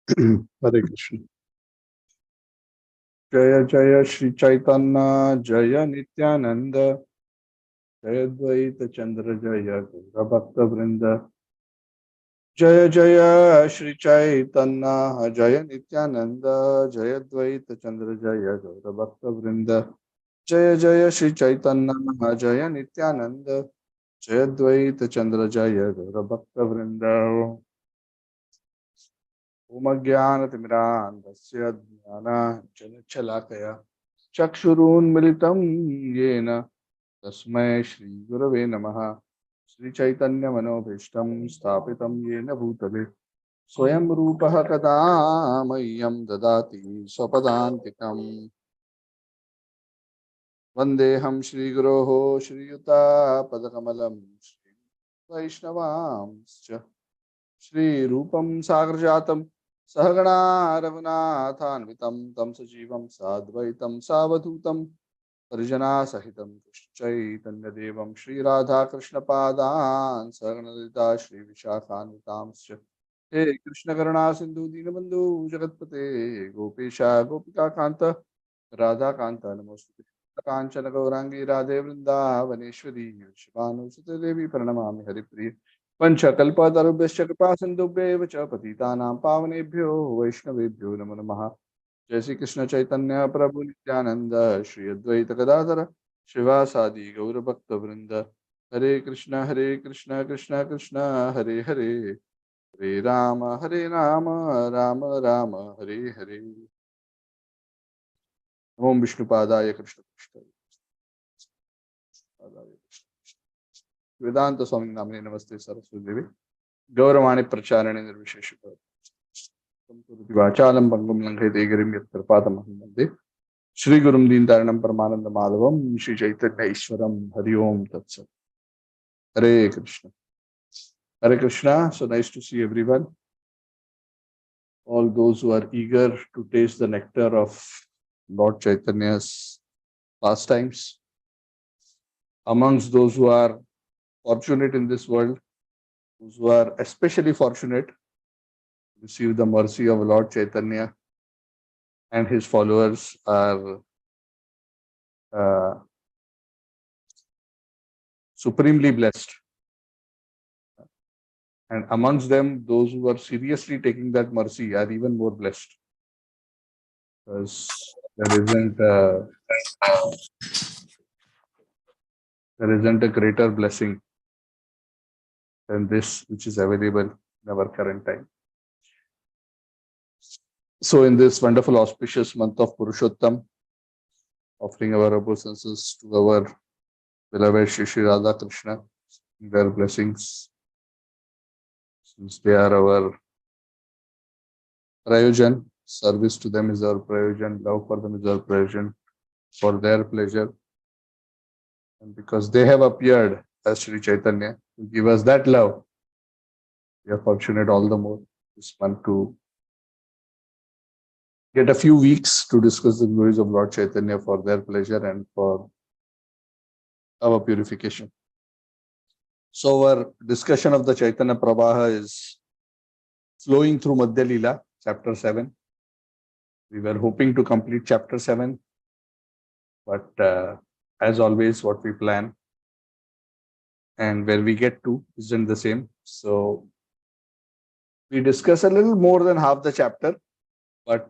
Hare Krishna. Jaya Jaya Shri Chaitanya Jaya Nityananda Jaya Dvaita Chandra Jaya Gaura Bhakta Vrinda Jaya Jaya Shri Chaitanya Jaya Nityananda Jaya Dvaita Chandra Jaya Gaura Bhakta Vrinda Jaya Jaya Shri Chaitanya Jaya Nityananda Jaya Dvaita Chandra Jaya Gaura Bhakta Vrinda Om Jnanatimirandasya Jnananjana चक्षुरुन्मिलितं येन तस्मै श्रीगुरवे नमः श्रीचैतन्यमनोभीष्टं स्थापितं येन भूतले स्वयं रूपः कदा मह्यं ददाति स्वपदान्तिकम् वन्देऽहं श्रीगुरोः श्रीयुतापदकमलं श्रीवैष्णवांश्च श्रीरूपं सागरजातं सहगणा रघुनाथान्वितं तं सजीवं साद्वैतं सावधूतं परिजनासहितं कृष्णचैतन्यदेवं श्रीराधाकृष्णपादान् सहगणललिता श्रीविशाखान्वितांश्च हे कृष्णकरुणा सिन्धु दीनबन्धु जगत्पते गोपेश गोपिकान्त राधाकान्त नमोस्तुते काञ्चन गौरांगी राधे वृन्दावनेश्वरी शिवानुसुते देवी प्रणमामि हरिप्रिये पञ्चकल्पतरुभ्यश्च कृपा सिन्धुभ्येव च पतितानां पावनेभ्यो वैष्णवेभ्यो नमो नमः। जय श्री कृष्ण चैतन्य प्रभु नित्यानंद श्री अद्वैत गदाधर शिवासादि गौर भक्त वृंद हरे कृष्ण कृष्ण कृष्ण हरे हरे हरे राम राम राम हरे हरे। ओम विष्णुपादाय कृष्ण कृष्ण वेदांत स्वामी नामिने नमस्ते सरस्वती देवी गौरवाणी प्रचारणे निर्विशेष वाचालं पंगुं लंघयते गिरिं यत्कृपातमहं वन्दे श्री गुरुम दीनदारिणं परमानंद माधवम श्री चैतन्य ईश्वरम हरि ओम तत्सत। हरे कृष्ण हरे Krishna. So nice to see everyone, all those who are eager to taste the nectar of Lord Chaitanya's pastimes. Amongst those who are fortunate in this world, those who are especially fortunate to receive the mercy of Lord Chaitanya and his followers are supremely blessed. And amongst them, those who are seriously taking that mercy are even more blessed. Because there isn't a greater blessing than this which is available in our current time. So in this wonderful auspicious month of Purushottam, offering our obeisances to our beloved Shri Radha Krishna, their blessings, since they are our prayojan, service to them is our prayojan, love for them is our prayojan, for their pleasure. And because they have appeared as Sri Chaitanya to give us that love, we are fortunate all the more this month to get a few weeks to discuss the glories of Lord Chaitanya for their pleasure and for our purification. So our discussion of the Chaitanya Pravaha is flowing through Madhya Lila, chapter 7. We were hoping to complete chapter 7, but as always, what we plan and where we get to isn't the same. So we discuss a little more than half the chapter, but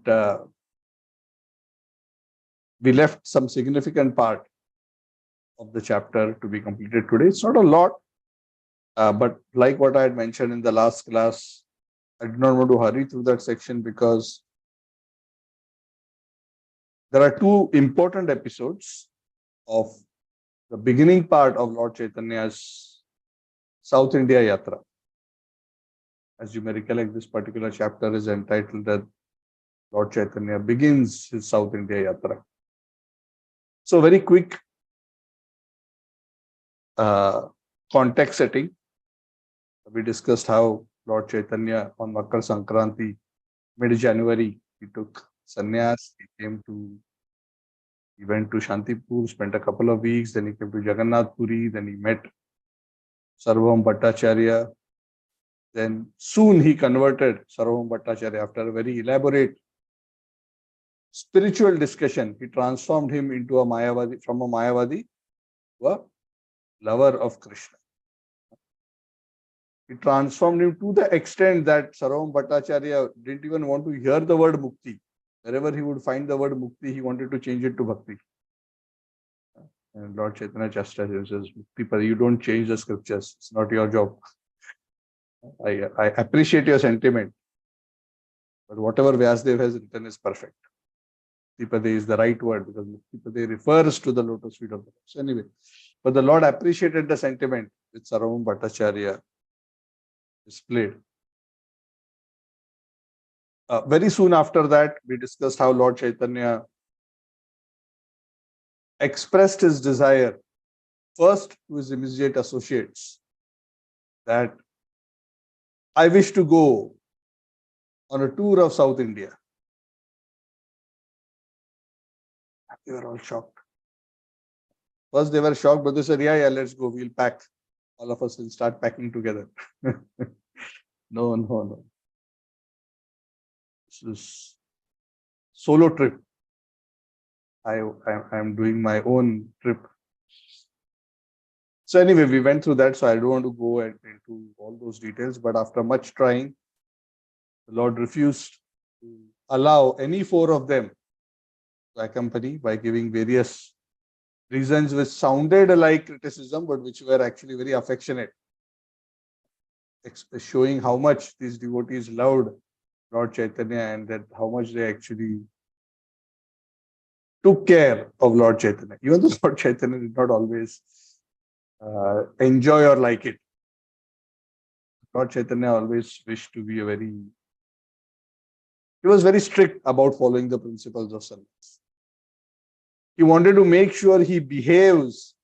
we left some significant part of the chapter to be completed today. It's not a lot, but like what I had mentioned in the last class, I did not want to hurry through that section because there are two important episodes of the beginning part of Lord Chaitanya's South India Yatra. As you may recollect, this particular chapter is entitled that Lord Chaitanya begins his South India Yatra. So very quick context setting. We discussed how Lord Chaitanya on Makar Sankranti, mid-January, he took sannyas. He went to Shantipur, spent a couple of weeks. Then he came to Jagannath Puri. Then he met Sarvam Bhattacharya. Then soon he converted Sarvam Bhattacharya after a very elaborate spiritual discussion. He transformed him into a Mayavadi, from a Mayavadi to a lover of Krishna. He transformed him to the extent that Sarvam Bhattacharya didn't even want to hear the word mukti. Wherever he would find the word mukti, he wanted to change it to bhakti. And Lord Chaitanya chastises him, says, "Mukti, you don't change the scriptures. It's not your job. I appreciate your sentiment, but whatever Vyasdev has written is perfect. Muktipade is the right word because Muktipade refers to the lotus feet of the Lord. So anyway, but the Lord appreciated the sentiment which Sarvam Bhattacharya displayed. Very soon after that, we discussed how Lord Chaitanya expressed his desire first to his immediate associates that I wish to go on a tour of South India. They were all shocked. First they were shocked, but they said, yeah, let's go. We'll pack. All of us will start packing together. No. This is solo trip. I'm doing my own trip. So anyway, we went through that. So I don't want to go into all those details. But after much trying, the Lord refused to allow any four of them to accompany by giving various reasons which sounded like criticism, but which were actually very affectionate, showing how much these devotees loved Lord Chaitanya and that how much they actually took care of Lord Chaitanya. Even though Lord Chaitanya did not always enjoy or like it. Lord Chaitanya always wished to be he was very strict about following the principles of sannyas. He wanted to make sure he behaves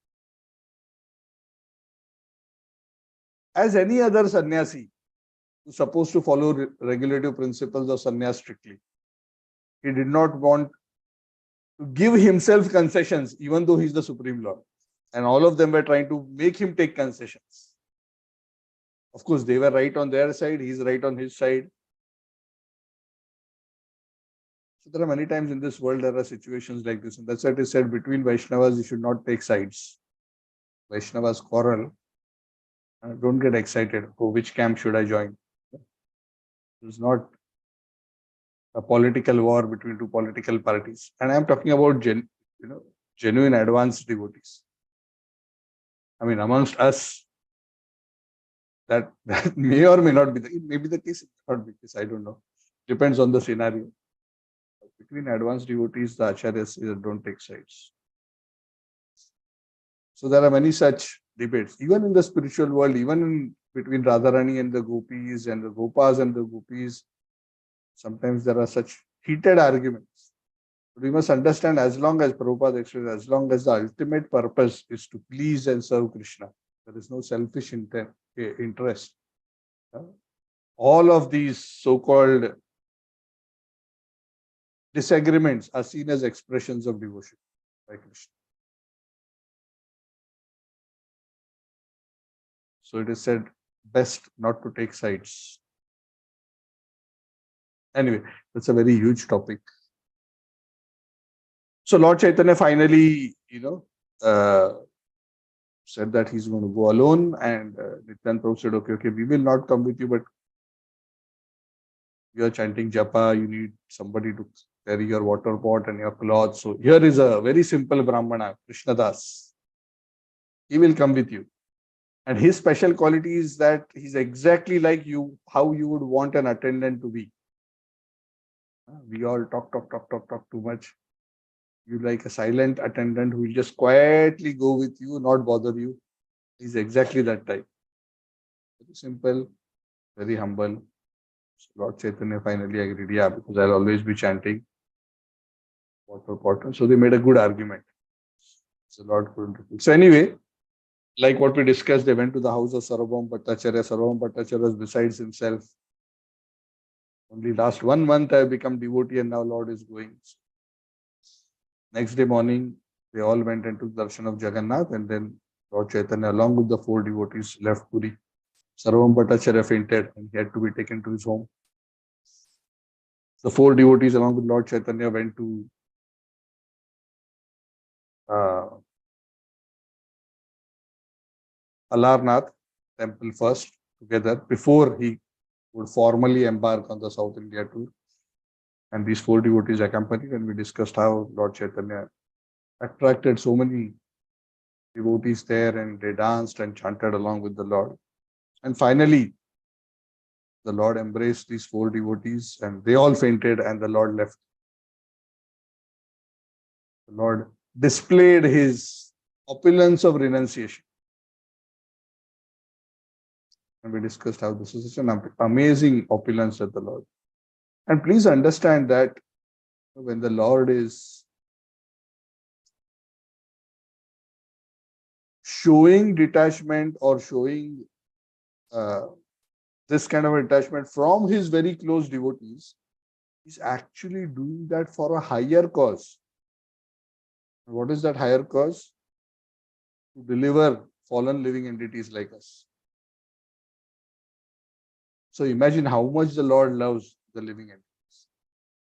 as any other sannyasi who's supposed to follow regulative principles of sannyas strictly. He did not want to give himself concessions, even though he's the Supreme Lord. And all of them were trying to make him take concessions. Of course, they were right on their side, he's right on his side. So there are many times in this world, there are situations like this. And that's why it is said, between Vaishnavas, you should not take sides. Vaishnavas quarrel. Don't get excited. Oh, which camp should I join? It's not a political war between two political parties. And I'm talking about genuine advanced devotees. I mean, amongst us, that may or may not be it may be the case, it may not be the case, I don't know. Depends on the scenario. Between advanced devotees, the acharyas don't take sides. So there are many such debates, even in the spiritual world, even between Radharani and the gopis and the gopas and the gopis. Sometimes there are such heated arguments. But we must understand, as long as Prabhupada explained, as long as the ultimate purpose is to please and serve Krishna, there is no selfish interest. All of these so-called disagreements are seen as expressions of devotion by Krishna. So it is said, best not to take sides. Anyway, that's a very huge topic. So Lord Chaitanya finally, said that he's going to go alone, and Nityananda Prabhu said, okay, we will not come with you, but you are chanting japa, you need somebody to carry your water pot and your clothes. So here is a very simple Brahmana, Krishnadas. He will come with you. And his special quality is that he's exactly like you, how you would want an attendant to be. We all talk too much. You like a silent attendant who will just quietly go with you, not bother you. He's exactly that type. Very simple, very humble. So Lord Chaitanya finally agreed, yeah, because I'll always be chanting water pot. So they made a good argument. So Lord couldn't refuse. So anyway, like what we discussed, they went to the house of Sarvam Bhattacharya. Sarvam Bhattacharya was besides himself. Only last 1 month I have become devotee and now Lord is going. Next day morning, they all went into the darshan of Jagannath, and then Lord Chaitanya, along with the 4 devotees, left Puri. Sarvam Bhattacharya fainted and he had to be taken to his home. The four devotees along with Lord Chaitanya went to uh, Alarnath temple first together before he would formally embark on the South India tour. And these four devotees accompanied, and we discussed how Lord Chaitanya attracted so many devotees there, and they danced and chanted along with the Lord. And finally, the Lord embraced these four devotees, and they all fainted, and the Lord left. The Lord displayed his opulence of renunciation. And we discussed how this is such an amazing opulence of the Lord. And please understand that when the Lord is showing detachment or showing this kind of attachment from his very close devotees, he's actually doing that for a higher cause. And what is that higher cause? To deliver fallen living entities like us. So imagine how much the Lord loves the living entities,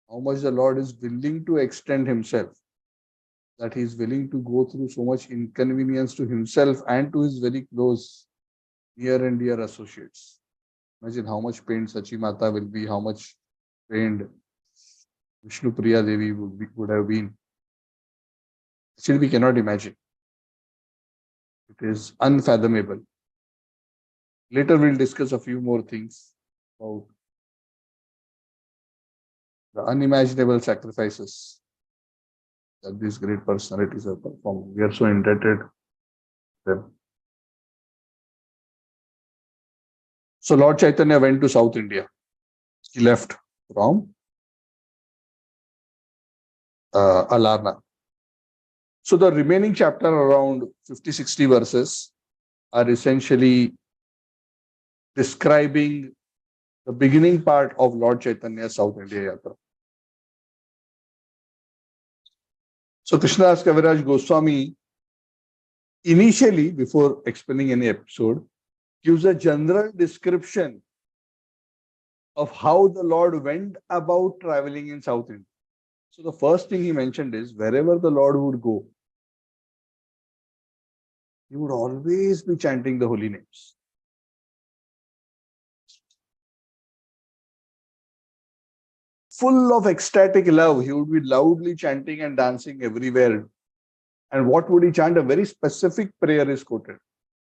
how much the Lord is willing to extend himself, that he is willing to go through so much inconvenience to himself and to his very close, near and dear associates. Imagine how much pained Sachi Mata will be, how much pained Vishnu Priya Devi would have been. Still, we cannot imagine. It is unfathomable. Later, we'll discuss a few more things about the unimaginable sacrifices that these great personalities have performed. We are so indebted to them. So Lord Chaitanya went to South India. He left from Alarna. So the remaining chapter, around 50-60 verses, are essentially describing the beginning part of Lord Chaitanya's South India yatra. So Krishnadas Kaviraj Goswami, initially, before explaining any episode, gives a general description of how the Lord went about traveling in South India. So the first thing he mentioned is, wherever the Lord would go, he would always be chanting the holy names. Full of ecstatic love, he would be loudly chanting and dancing everywhere. And what would he chant? A very specific prayer is quoted.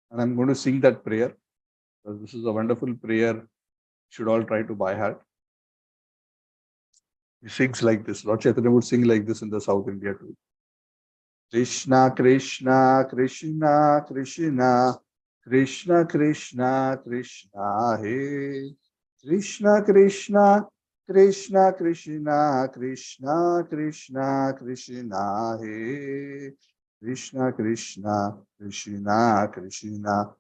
And I'm going to sing that prayer. This is a wonderful prayer. You should all try to by heart. He sings like this. Lord Chaitanya would sing like this in the South India too. Krishna, Krishna, Krishna, Krishna, Krishna, Krishna, Krishna, Hey. Krishna, Krishna, Krishna, Krishna, Krishna, Krishna, Krishna, Hey. Krishna, Krishna, Krishna, Krishna,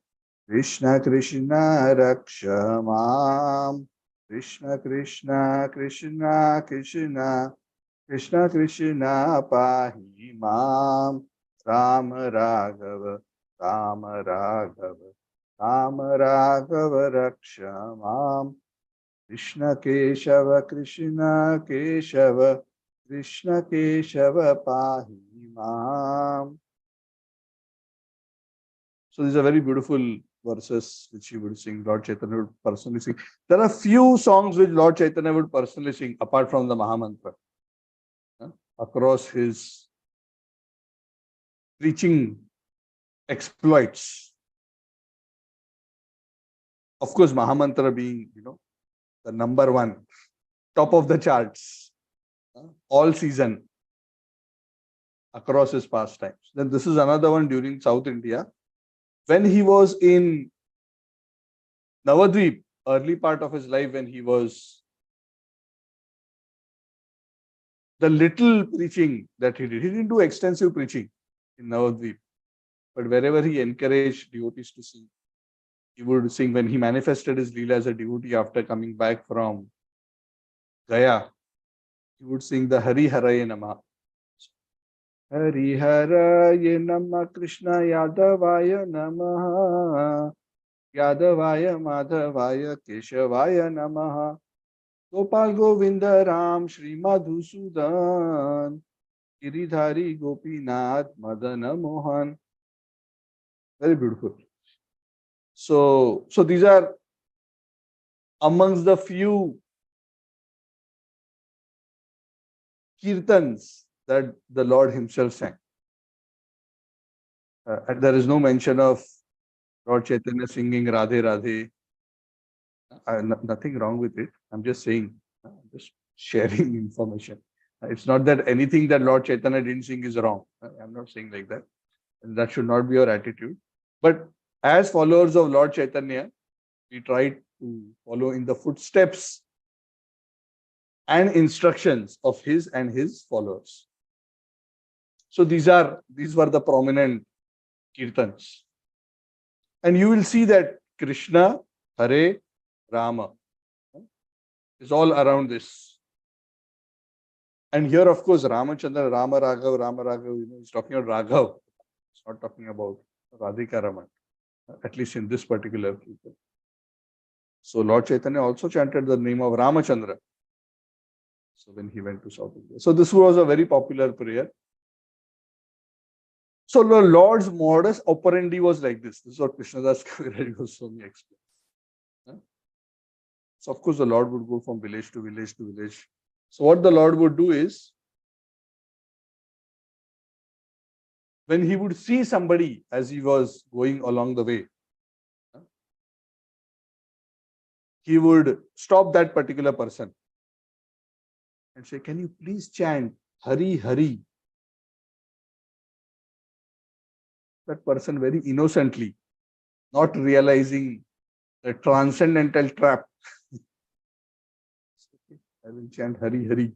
Krishna, Krishna, Rakshamam. Krishna, Krishna, Krishna, Krishna, Krishna, Krishna, Pahi Mam. Ram Raghava, Ram Raghava, Ram Raghava, Rakshamam. Krishna Keshava, Krishna Keshava, Krishna Keshava, Pahi Mam. So these are very beautiful verses which he would sing, Lord Chaitanya would personally sing. There are few songs which Lord Chaitanya would personally sing apart from the Mahamantra. Across his preaching exploits. Of course, Mahamantra being, the number one, top of the charts, all season across his pastimes. Then this is another one during South India. When he was in Navadvip, early part of his life, when he was, the little preaching that he didn't do extensive preaching in Navadvip, but wherever he encouraged devotees to sing, he would sing. When he manifested his Lila as a devotee after coming back from Gaya, he would sing the Hari Haraye Namah. Hari Haraye Namah, Krishna Yadavaya Namah, Yadavaya Madhavaya Keshavaya Namaha Gopal Govinda Ram Shri Madhusudan Giridhari Gopinath Madana Mohan. Very beautiful. So these are amongst the few kirtans that the Lord himself sang. And there is no mention of Lord Chaitanya singing Radhe Radhe. Nothing wrong with it. I'm just saying, just sharing information. It's not that anything that Lord Chaitanya didn't sing is wrong. I'm not saying like that. And that should not be your attitude. But as followers of Lord Chaitanya, we try to follow in the footsteps and instructions of his and his followers. So these were the prominent kirtans. And you will see that Krishna, Hare, Rama is all around this. And here, of course, Ramachandra, Rama Raghav, he's talking about Raghav. It's not talking about Radhika Raman, at least in this particular kirtan. So Lord Chaitanya also chanted the name of Ramachandra. So when he went to South India. So this was a very popular prayer. So the Lord's modus operandi was like this. This is what Krishnadas Kaviraj Goswami explains. So of course the Lord would go from village to village to village. So what the Lord would do is, when he would see somebody as he was going along the way, he would stop that particular person and say, can you please chant Hari Hari? That person very innocently, not realizing the transcendental trap. I will chant Hari Hari.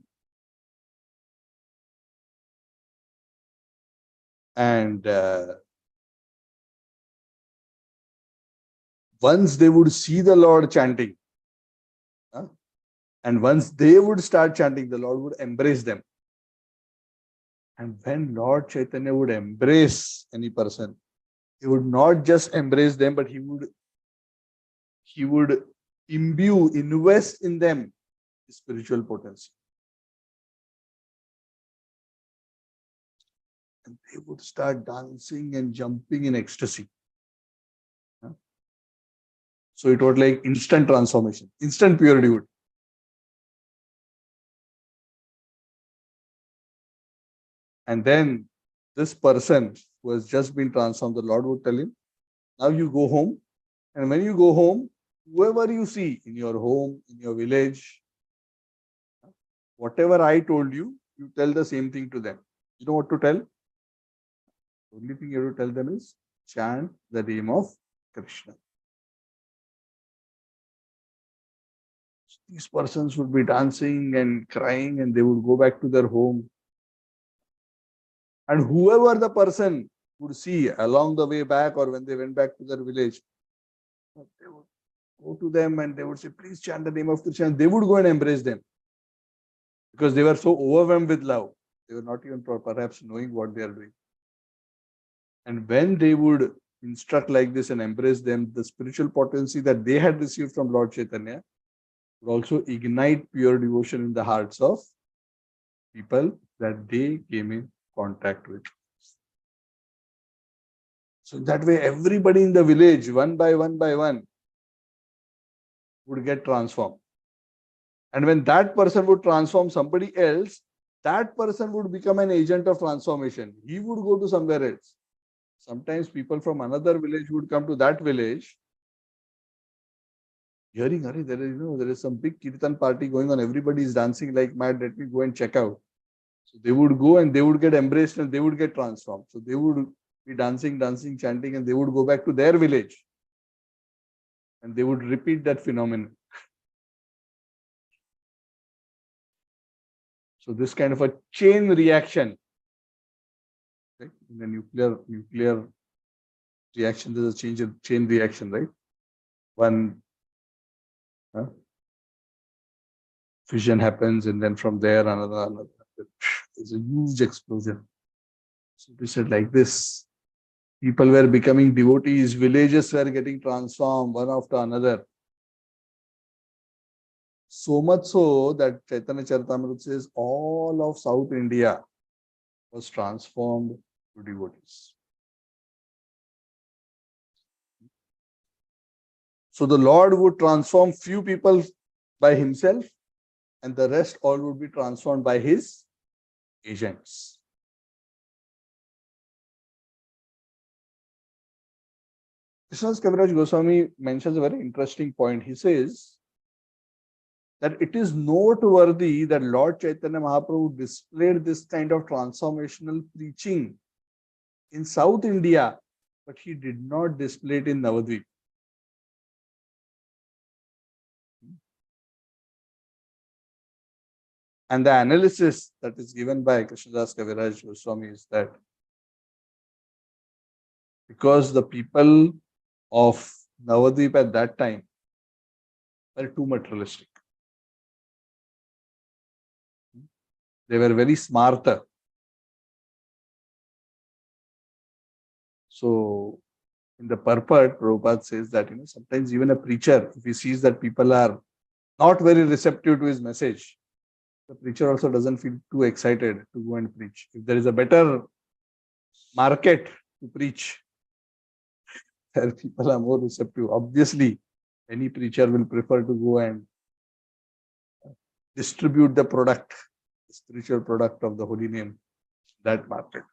And once they would see the Lord chanting, and once they would start chanting, the Lord would embrace them. And when Lord Chaitanya would embrace any person, he would not just embrace them, but he would invest in them spiritual potency. And they would start dancing and jumping in ecstasy. So it was like instant transformation, instant purity would. And then this person who has just been transformed, the Lord would tell him, now you go home. And when you go home, whoever you see in your home, in your village, whatever I told you, you tell the same thing to them. You know what to tell? The only thing you have to tell them is chant the name of Krishna. So these persons would be dancing and crying and they would go back to their home. And whoever the person would see along the way back or when they went back to their village, they would go to them and they would say, please chant the name of Krishna. And they would go and embrace them because they were so overwhelmed with love. They were not even perhaps knowing what they are doing. And when they would instruct like this and embrace them, the spiritual potency that they had received from Lord Chaitanya would also ignite pure devotion in the hearts of people that they came in contact with. So that way, everybody in the village, one by one, would get transformed. And when that person would transform somebody else, that person would become an agent of transformation. He would go to somewhere else. Sometimes people from another village would come to that village, hearing, there is some big kirtan party going on. Everybody is dancing like mad. Let me go and check out. So they would go and they would get embraced and they would get transformed. So they would be dancing, chanting, and they would go back to their village. And they would repeat that phenomenon. So this kind of a chain reaction, right? In the nuclear reaction, there's a chain reaction, right? One fission happens, and then from there another. There's a huge explosion. So we said like this. People were becoming devotees, villages were getting transformed one after another. So much so that Chaitanya Charitamrita says all of South India was transformed to devotees. So the Lord would transform few people by himself, and the rest all would be transformed by his agents. Krishnadas Kaviraj Goswami mentions a very interesting point. He says that it is noteworthy that Lord Chaitanya Mahaprabhu displayed this kind of transformational preaching in South India, but he did not display it in Navadvip. And the analysis that is given by Krishnadas Kaviraj Goswami is that because the people of Navadvip at that time were too materialistic. They were very smart. So in the purport, Prabhupada says that sometimes even a preacher, if he sees that people are not very receptive to his message, the preacher also doesn't feel too excited to go and preach. If there is a better market to preach, where people are more receptive, obviously any preacher will prefer to go and distribute the product, the spiritual product of the holy name, that market.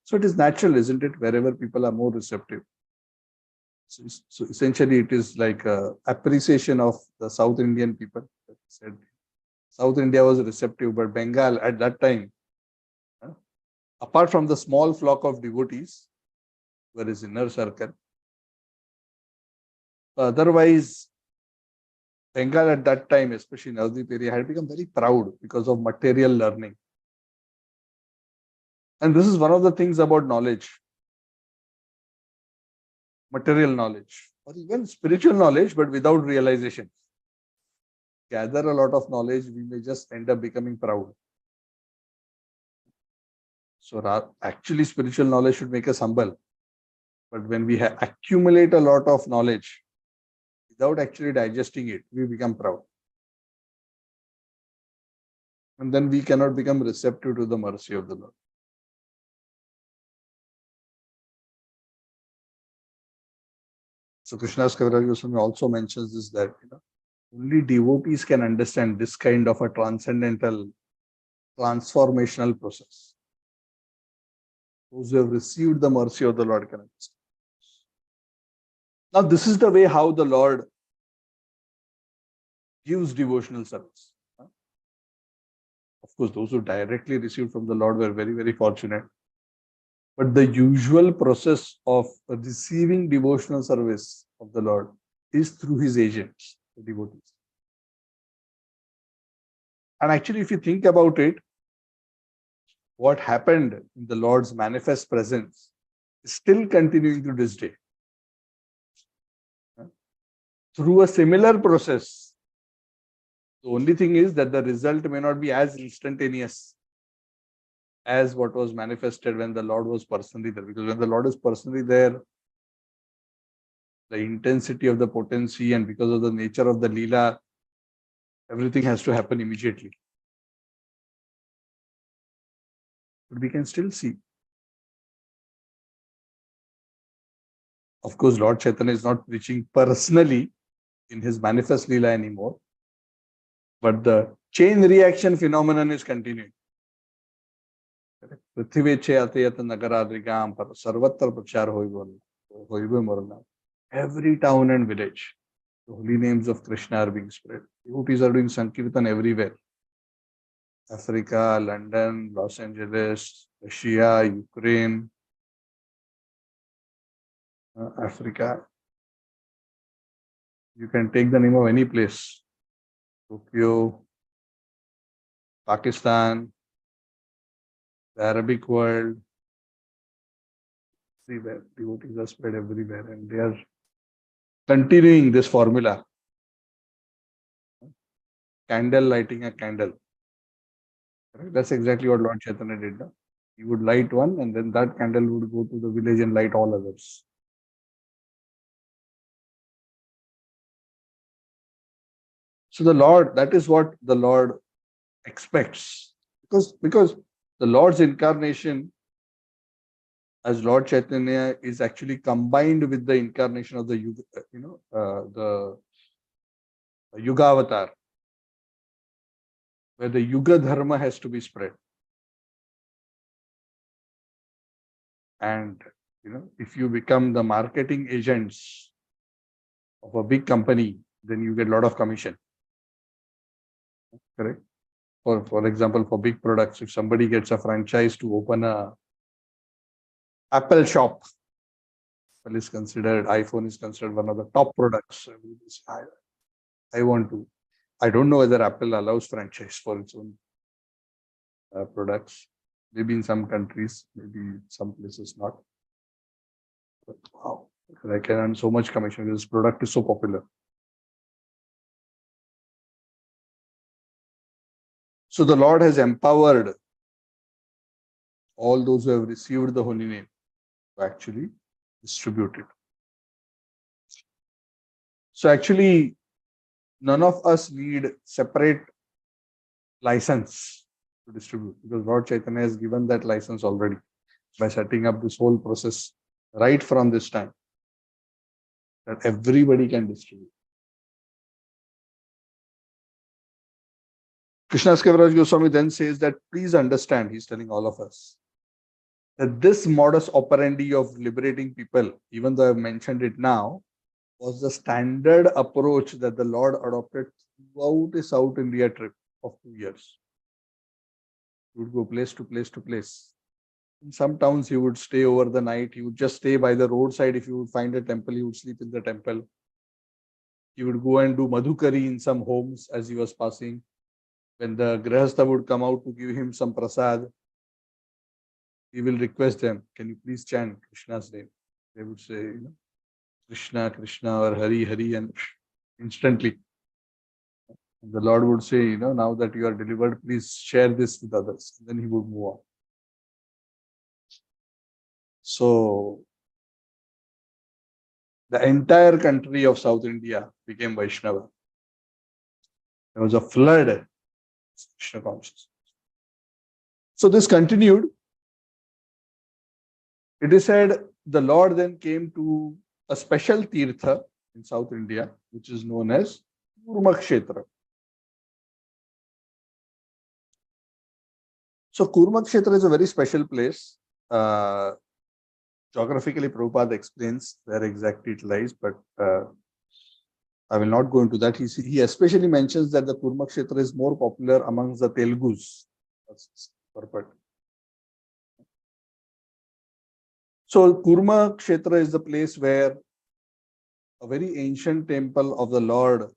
So it is natural, isn't it? Wherever people are more receptive. So essentially, it is like a appreciation of the South Indian people. Said South India was receptive, but Bengal at that time, apart from the small flock of devotees, were his inner circle. Otherwise, Bengal at that time, especially Navadvip area, had become very proud because of material learning. And this is one of the things about knowledge, material knowledge, or even spiritual knowledge, but without realization. Gather a lot of knowledge, we may just end up becoming proud. So actually, spiritual knowledge should make us humble. But when we accumulate a lot of knowledge without actually digesting it, we become proud. And then we cannot become receptive to the mercy of the Lord. So Krishnadas Kaviraj Goswami also mentions this, that only devotees can understand this kind of a transcendental, transformational process. Those who have received the mercy of the Lord can understand. Now, this is the way how the Lord gives devotional service. Of course, those who directly received from the Lord were very, very fortunate. But the usual process of receiving devotional service of the Lord is through his agents, the devotees. And actually, if you think about it, what happened in the Lord's manifest presence is still continuing to this day. Through a similar process, the only thing is that the result may not be as instantaneous as what was manifested when the Lord was personally there. Because when the Lord is personally there, the intensity of the potency and because of the nature of the Lila, everything has to happen immediately. But we can still see. Of course, Lord Chaitanya is not preaching personally in his manifest Lila anymore. But the chain reaction phenomenon is continuing. Every town and village, the holy names of Krishna are being spread. Devotees are doing Sankirtan everywhere. Africa, London, Los Angeles, Russia, Ukraine, Africa. You can take the name of any place. Tokyo, Pakistan, the Arabic world, everywhere. Devotees are spread everywhere and they are continuing this formula. Candle lighting a candle. Right? That's exactly what Lord Chaitanya did. No? He would light one, and then that candle would go to the village and light all others. So the Lord, that is what the Lord expects. Because the Lord's incarnation as Lord Chaitanya is actually combined with the incarnation of the Yuga, the Yuga avatar, where the Yuga Dharma has to be spread. And if you become the marketing agents of a big company, then you get a lot of commission. Correct? For example, for big products, if somebody gets a franchise to open a Apple shop, Apple is considered, iPhone is considered one of the top products. I want to. I don't know whether Apple allows franchise for its own products. Maybe in some countries, maybe some places not. But wow, I can earn so much commission because this product is so popular. So the Lord has empowered all those who have received the holy name to actually distribute it. So actually, none of us need separate license to distribute, because Lord Chaitanya has given that license already by setting up this whole process right from this time, that everybody can distribute. Krishnadas Kaviraj Goswami then says that please understand, he's telling all of us, that this modus operandi of liberating people, even though I've mentioned it now, was the standard approach that the Lord adopted throughout his South India trip of 2 years. He would go place to place to place. In some towns, he would stay over the night. He would just stay by the roadside. If he would find a temple, he would sleep in the temple. He would go and do madhukari in some homes as he was passing. When the grihastha would come out to give him some prasad, he will request them, can you please chant Krishna's name? They would say, Krishna, Krishna, or Hari, Hari, and instantly. And the Lord would say, now that you are delivered, please share this with others. And then he would move on. So, the entire country of South India became Vaishnava. There was a flood of Krishna consciousness. So this continued. It is said the Lord then came to a special tirtha in South India, which is known as Kurmakshetra. So Kurmakshetra is a very special place. Geographically, Prabhupada explains where exactly it lies, but I will not go into that. He especially mentions that the Kurmakshetra is more popular amongst the Telugus. That's purport. So Kurmakshetra is the place where a very ancient temple of the Lord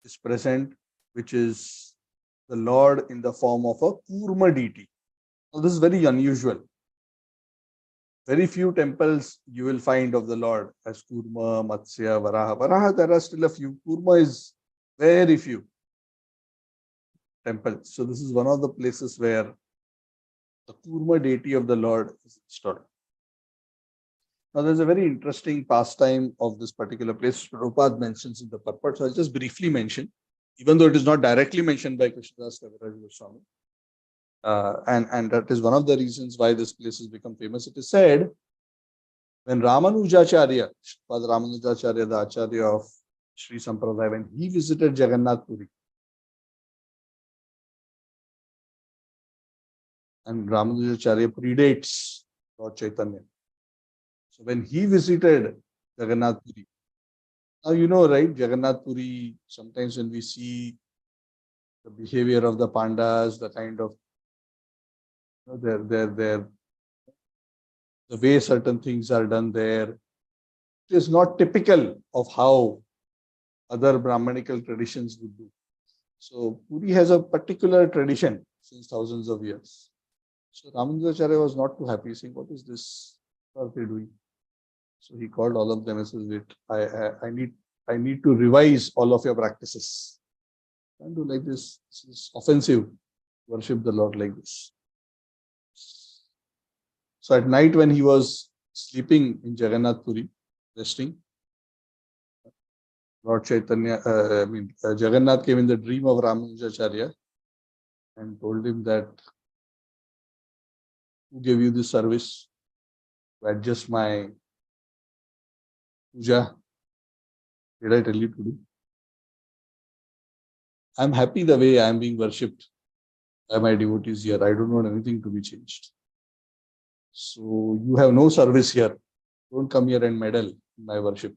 is present, which is the Lord in the form of a Kurma deity. Now, this is very unusual. Very few temples you will find of the Lord as Kurma, Matsya, Varaha. Varaha, there are still a few. Kurma is very few temples. So this is one of the places where the Kurma deity of the Lord is installed. Now, there's a very interesting pastime of this particular place. Prabhupada mentions in the purport. So I'll just briefly mention, even though it is not directly mentioned by Krishnadas Kaviraj Goswami. And that is one of the reasons why this place has become famous. It is said, when Ramanujacharya, Father Ramanujacharya, the Acharya of Sri Sampradaya, when he visited Jagannath Puri, and Ramanujacharya predates Lord Chaitanya. So when he visited Jagannath Puri, now right, Jagannath Puri, sometimes when we see the behavior of the Pandas, the kind of the way certain things are done there, it is not typical of how other Brahmanical traditions would do. So Puri has a particular tradition since thousands of years. So Ramanujacharya was not too happy, saying, what is this? What are they doing? So he called all of them and said, wait, I need to revise all of your practices. Can't do like this. This is offensive. Worship the Lord like this. So at night when he was sleeping in Jagannath Puri, resting, Lord Chaitanya, Jagannath came in the dream of Ramanujacharya and told him that, who gave you this service to adjust my puja? Did I tell you to do? I'm happy the way I am being worshipped by my devotees here. I don't want anything to be changed. So you have no service here. Don't come here and meddle in my worship.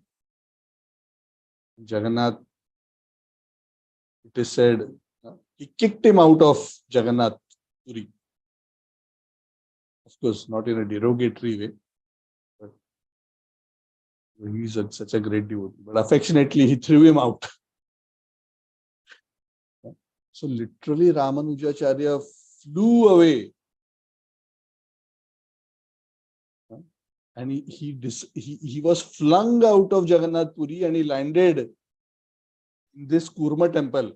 Jagannath, it is said, he kicked him out of Jagannath Puri. Of course, not in a derogatory way, but he is such a great devotee. But affectionately, he threw him out. So literally, Ramanujacharya flew away. And he was flung out of Jagannath Puri and he landed in this Kurma temple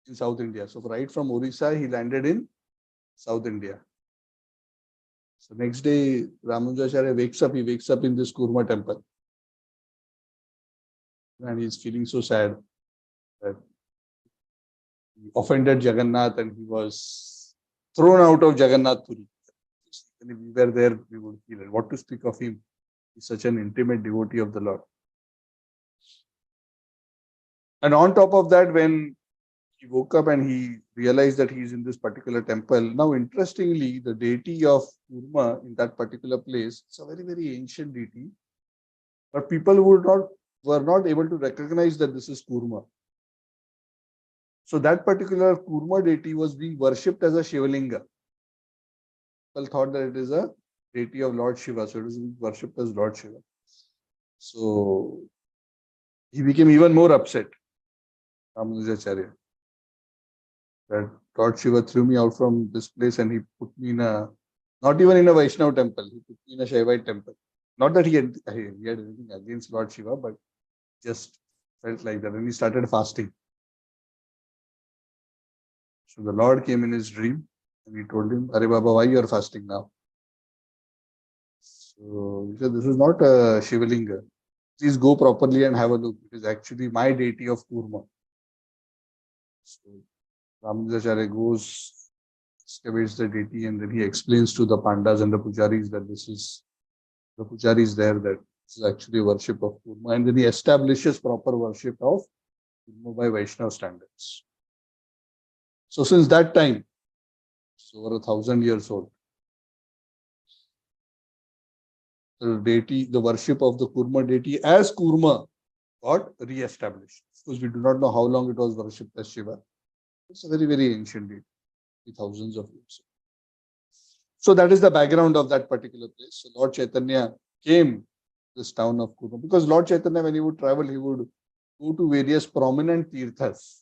in South India. So right from Orissa, he landed in South India. So next day, Ramanujacharya he wakes up in this Kurma temple. And he's feeling so sad that he offended Jagannath and he was thrown out of Jagannath Puri. And if we were there, we would feel it. What to speak of him? He's such an intimate devotee of the Lord. And on top of that, when he woke up and he realized that he is in this particular temple. Now, interestingly, the deity of Kurma in that particular place, it's a very, very ancient deity. But people were not able to recognize that this is Kurma. So that particular Kurma deity was being worshipped as a Shivalinga. People thought that it is a deity of Lord Shiva. So it was being worshipped as Lord Shiva. So he became even more upset, Ramanujacharya, that Lord Shiva threw me out from this place and he put me in not even in a Vaishnava temple, he put me in a Shaivite temple. Not that he had anything against Lord Shiva, but just felt like that. And he started fasting. So the Lord came in his dream and he told him, Are Baba, why you are fasting now? So he said, this is not a Shivalinga. Please go properly and have a look. It is actually my deity of Kurma. So Ramanujacharya goes, excavates the deity, and then he explains to the Pandas and the Pujaris that this is the Pujaris there, that this is actually worship of Kurma. And then he establishes proper worship of Kurma by Vaishnava standards. So since that time, it's over 1,000 years old, the deity, the worship of the Kurma deity as Kurma got re-established. Of course, we do not know how long it was worshipped as Shiva. It's a very, very ancient deity, thousands of years. So that is the background of that particular place. So Lord Chaitanya came to this town of Kurma because Lord Chaitanya, when he would travel, he would go to various prominent tirthas.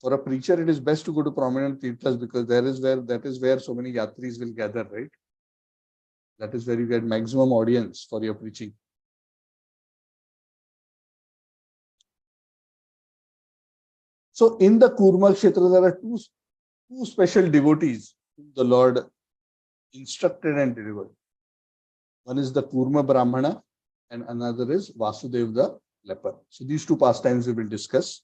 For a preacher, it is best to go to prominent tirthas because that is where so many yatris will gather, right? That is where you get maximum audience for your preaching. So in the Kurma Kshetra, there are two special devotees whom the Lord instructed and delivered. One is the Kurma Brahmana and another is Vasudev the leper. So these two pastimes we will discuss,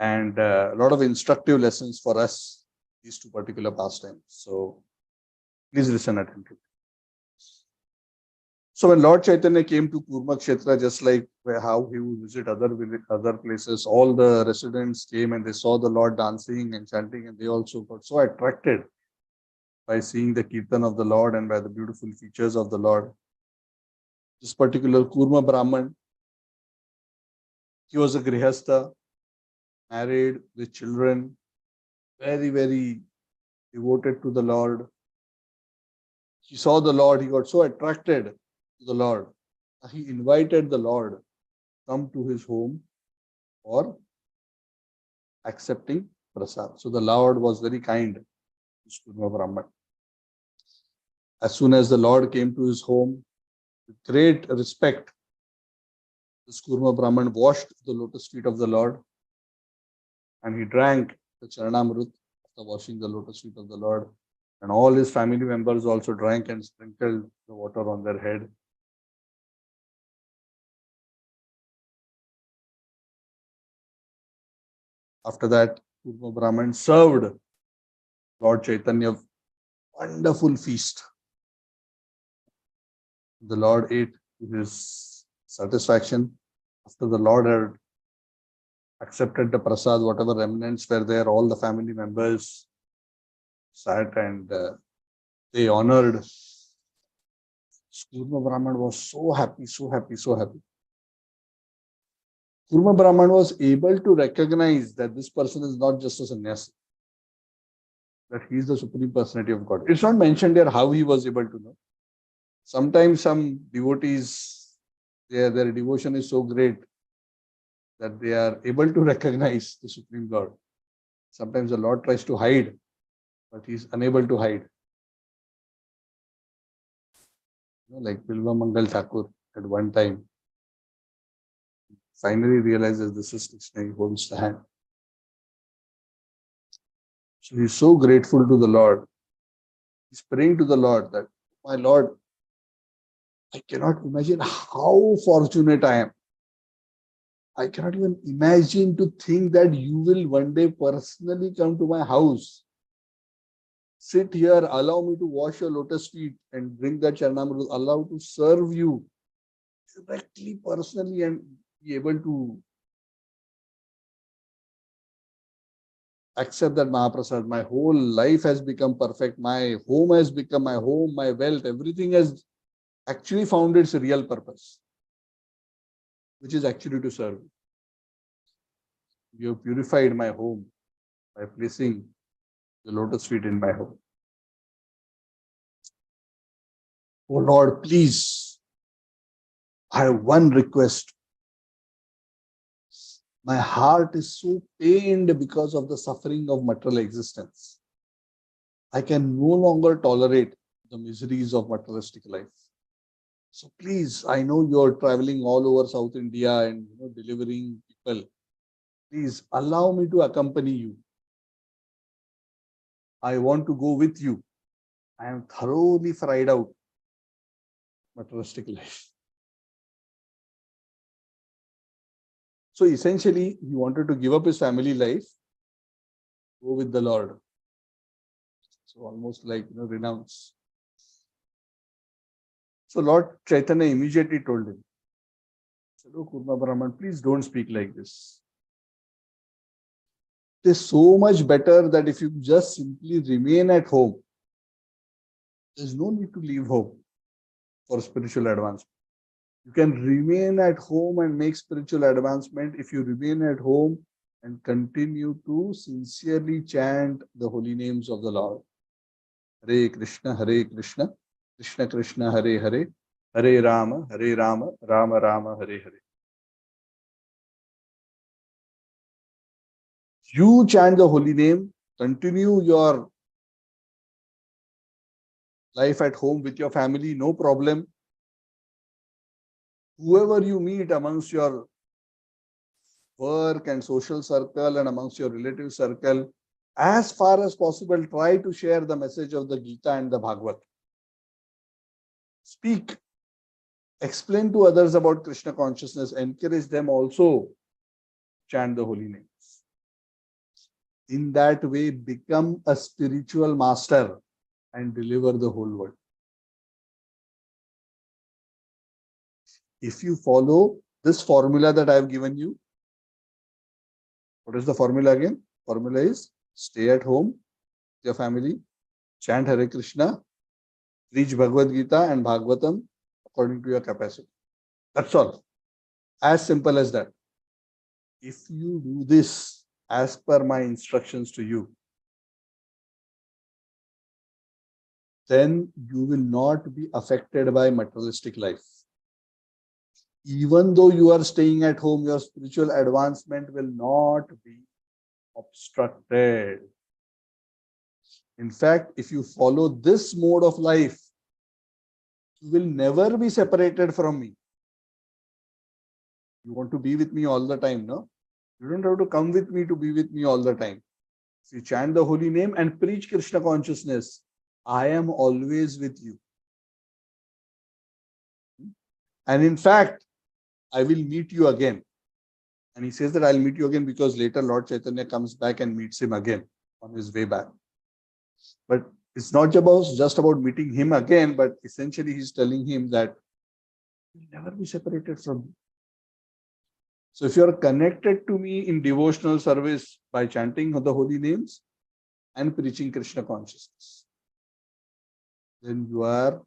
and a lot of instructive lessons for us, these two particular pastimes. So please listen attentively. So when Lord Chaitanya came to Kurma Kshetra, just like how he would visit other places, all the residents came and they saw the Lord dancing and chanting, and they also got so attracted by seeing the Kirtan of the Lord and by the beautiful features of the Lord. This particular Kurma Brahman, he was a Grihastha, married with children, very, very devoted to the Lord. He saw the Lord, he got so attracted to the Lord. He invited the Lord to come to his home for accepting prasad. So the Lord was very kind to Kurma Brahman. As soon as the Lord came to his home, with great respect, this Kurma Brahman washed the lotus feet of the Lord and he drank the Charanamrut after washing the lotus feet of the Lord. And all his family members also drank and sprinkled the water on their head. After that, Kurma Brahman served Lord Chaitanya wonderful feast. The Lord ate to his satisfaction. After the Lord had accepted the prasad, whatever remnants were there, all the family members sat and they honored. Kurma Brahman was so happy, so happy, so happy. Kurma Brahman was able to recognize that this person is not just a sannyasi, that he is the Supreme Personality of God. It's not mentioned here how he was able to know. Sometimes some devotees, their devotion is so great that they are able to recognize the Supreme Lord. Sometimes the Lord tries to hide, but he is unable to hide. Like Bilva Mangal Thakur at one time finally realizes this is Krishna, he holds the hand. So he's so grateful to the Lord. He's praying to the Lord that, my Lord, I cannot imagine how fortunate I am. I cannot even imagine to think that you will one day personally come to my house, sit here, allow me to wash your lotus feet and drink that Charanamrita, allow to serve you directly, personally, and be able to accept that Mahaprasad. My whole life has become perfect. My home has become my home, my wealth, everything has actually found its real purpose, which is actually to serve. You have purified my home by placing the lotus feet in my home. Oh Lord, please, I have one request. My heart is so pained because of the suffering of material existence. I can no longer tolerate the miseries of materialistic life. So please, I know you're traveling all over South India and delivering people. Please allow me to accompany you. I want to go with you. I am thoroughly fried out materialistic life. So essentially, he wanted to give up his family life, go with the Lord. So almost like renounce. So Lord Chaitanya immediately told him, "Oh, Kurma Brahman, please don't speak like this. It is so much better that if you just simply remain at home, there's no need to leave home for spiritual advancement. You can remain at home and make spiritual advancement if you remain at home and continue to sincerely chant the holy names of the Lord. Hare Krishna, Krishna Krishna, Hare Hare, Hare Rama, Rama Rama, Hare Hare. You chant the holy name, continue your life at home with your family, no problem. Whoever you meet amongst your work and social circle and amongst your relative circle, as far as possible, try to share the message of the Gita and the Bhagavad. Speak, explain to others about Krishna consciousness, encourage them also chant the holy names. In that way, become a spiritual master and deliver the whole world. If you follow this formula that I have given you, what is the formula again? Formula is stay at home with your family, chant Hare Krishna, reach Bhagavad Gita and Bhagavatam according to your capacity. That's all. As simple as that. If you do this as per my instructions to you, then you will not be affected by materialistic life. Even though you are staying at home, your spiritual advancement will not be obstructed. In fact, if you follow this mode of life, you will never be separated from me. You want to be with me all the time, no? You don't have to come with me to be with me all the time. If you chant the holy name and preach Krishna consciousness, I am always with you. And in fact, I will meet you again. And he says that I'll meet you again because later Lord Chaitanya comes back and meets him again on his way back. But it's not just about meeting him again, but essentially he's telling him that you'll never be separated from me. So if you're connected to me in devotional service by chanting the holy names and preaching Krishna consciousness, then you are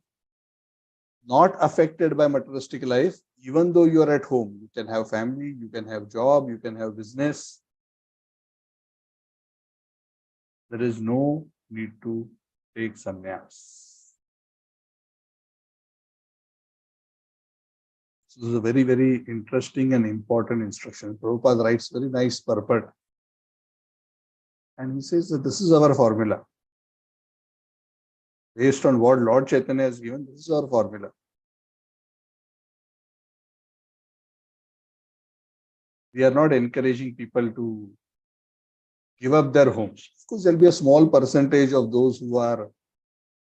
not affected by materialistic life, even though you are at home. You can have family, you can have job, you can have business. There is no need to take sannyas. So this is a very, very interesting and important instruction. Prabhupada writes very nice purport. And he says that this is our formula. Based on what Lord Chaitanya has given, this is our formula. We are not encouraging people to give up their homes. Of course, there will be a small percentage of those who are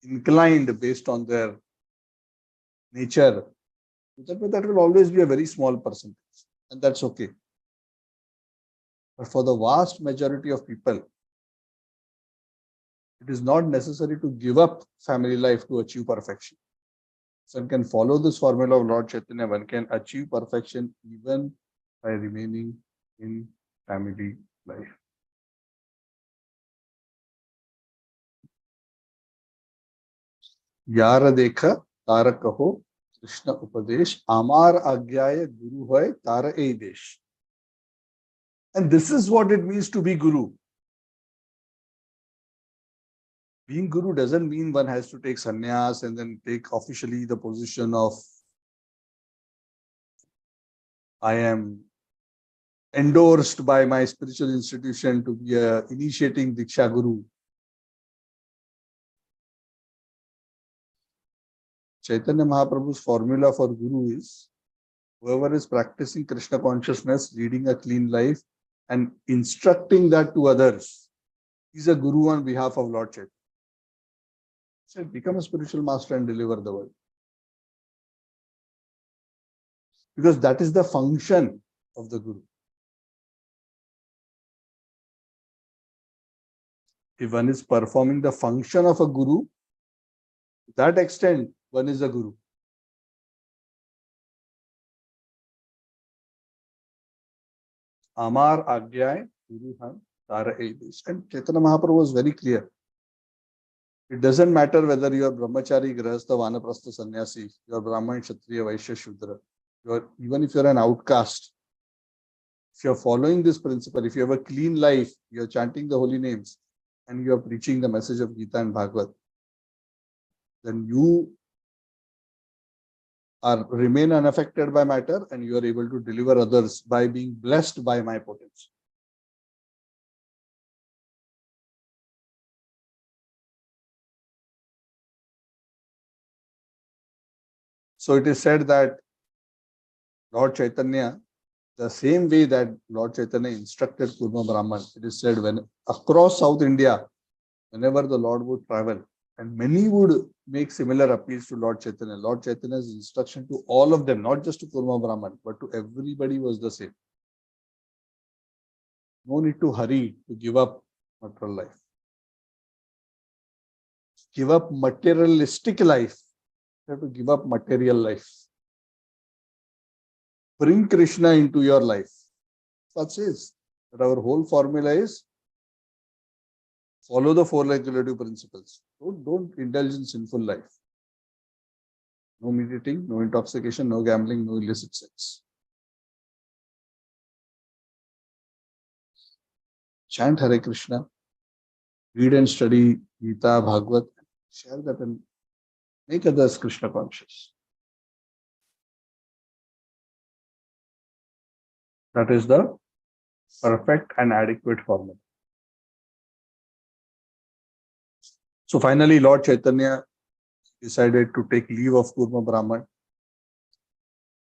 inclined based on their nature. That will always be a very small percentage, and that's okay. But for the vast majority of people, it is not necessary to give up family life to achieve perfection. So one can follow this formula of Lord Chaitanya, one can achieve perfection even by remaining in family life. यार देखा तार कहो कृष्ण उपदेश आमार आज्ञाय गुरु होय तार ए देश. And this is what it means to be guru. Being guru doesn't mean one has to take sannyas and then take officially the position of I am endorsed by my spiritual institution to be a initiating Diksha Guru. Chaitanya Mahaprabhu's formula for Guru is whoever is practicing Krishna consciousness, leading a clean life and instructing that to others is a Guru on behalf of Lord Chaitanya. So become a spiritual master and deliver the world. Because that is the function of the Guru. If one is performing the function of a Guru, to that extent, one is a Guru. Amar Agyay Guru Ham Tara Eidish. And Chaitanya Mahaprabhu was very clear. It doesn't matter whether you are Brahmachari, Grahastha, Vanaprastha, Sannyasi, you are Brahman, Kshatriya, Vaishya, Shudra. Even if you are an outcast, if you are following this principle, if you have a clean life, you are chanting the holy names, and you are preaching the message of Gita and Bhagavad, then you remain unaffected by matter and you are able to deliver others by being blessed by my potency. So it is said that Lord Chaitanya, the same way that Lord Chaitanya instructed Kurma Brahman, it is said when across South India, whenever the Lord would travel, and many would make similar appeals to Lord Chaitanya. Lord Chaitanya's instruction to all of them, not just to Kurma Brahman, but to everybody was the same. No need to hurry to give up material life. Give up materialistic life. You have to give up material life. Bring Krishna into your life. That says that our whole formula is follow the four regulative principles. Don't indulge in sinful life. No meat eating, no intoxication, no gambling, no illicit sex. Chant Hare Krishna. Read and study Gita, Bhagavad. Share that and make others Krishna conscious. That is the perfect and adequate formula. So finally, Lord Chaitanya decided to take leave of Kurma Brahman,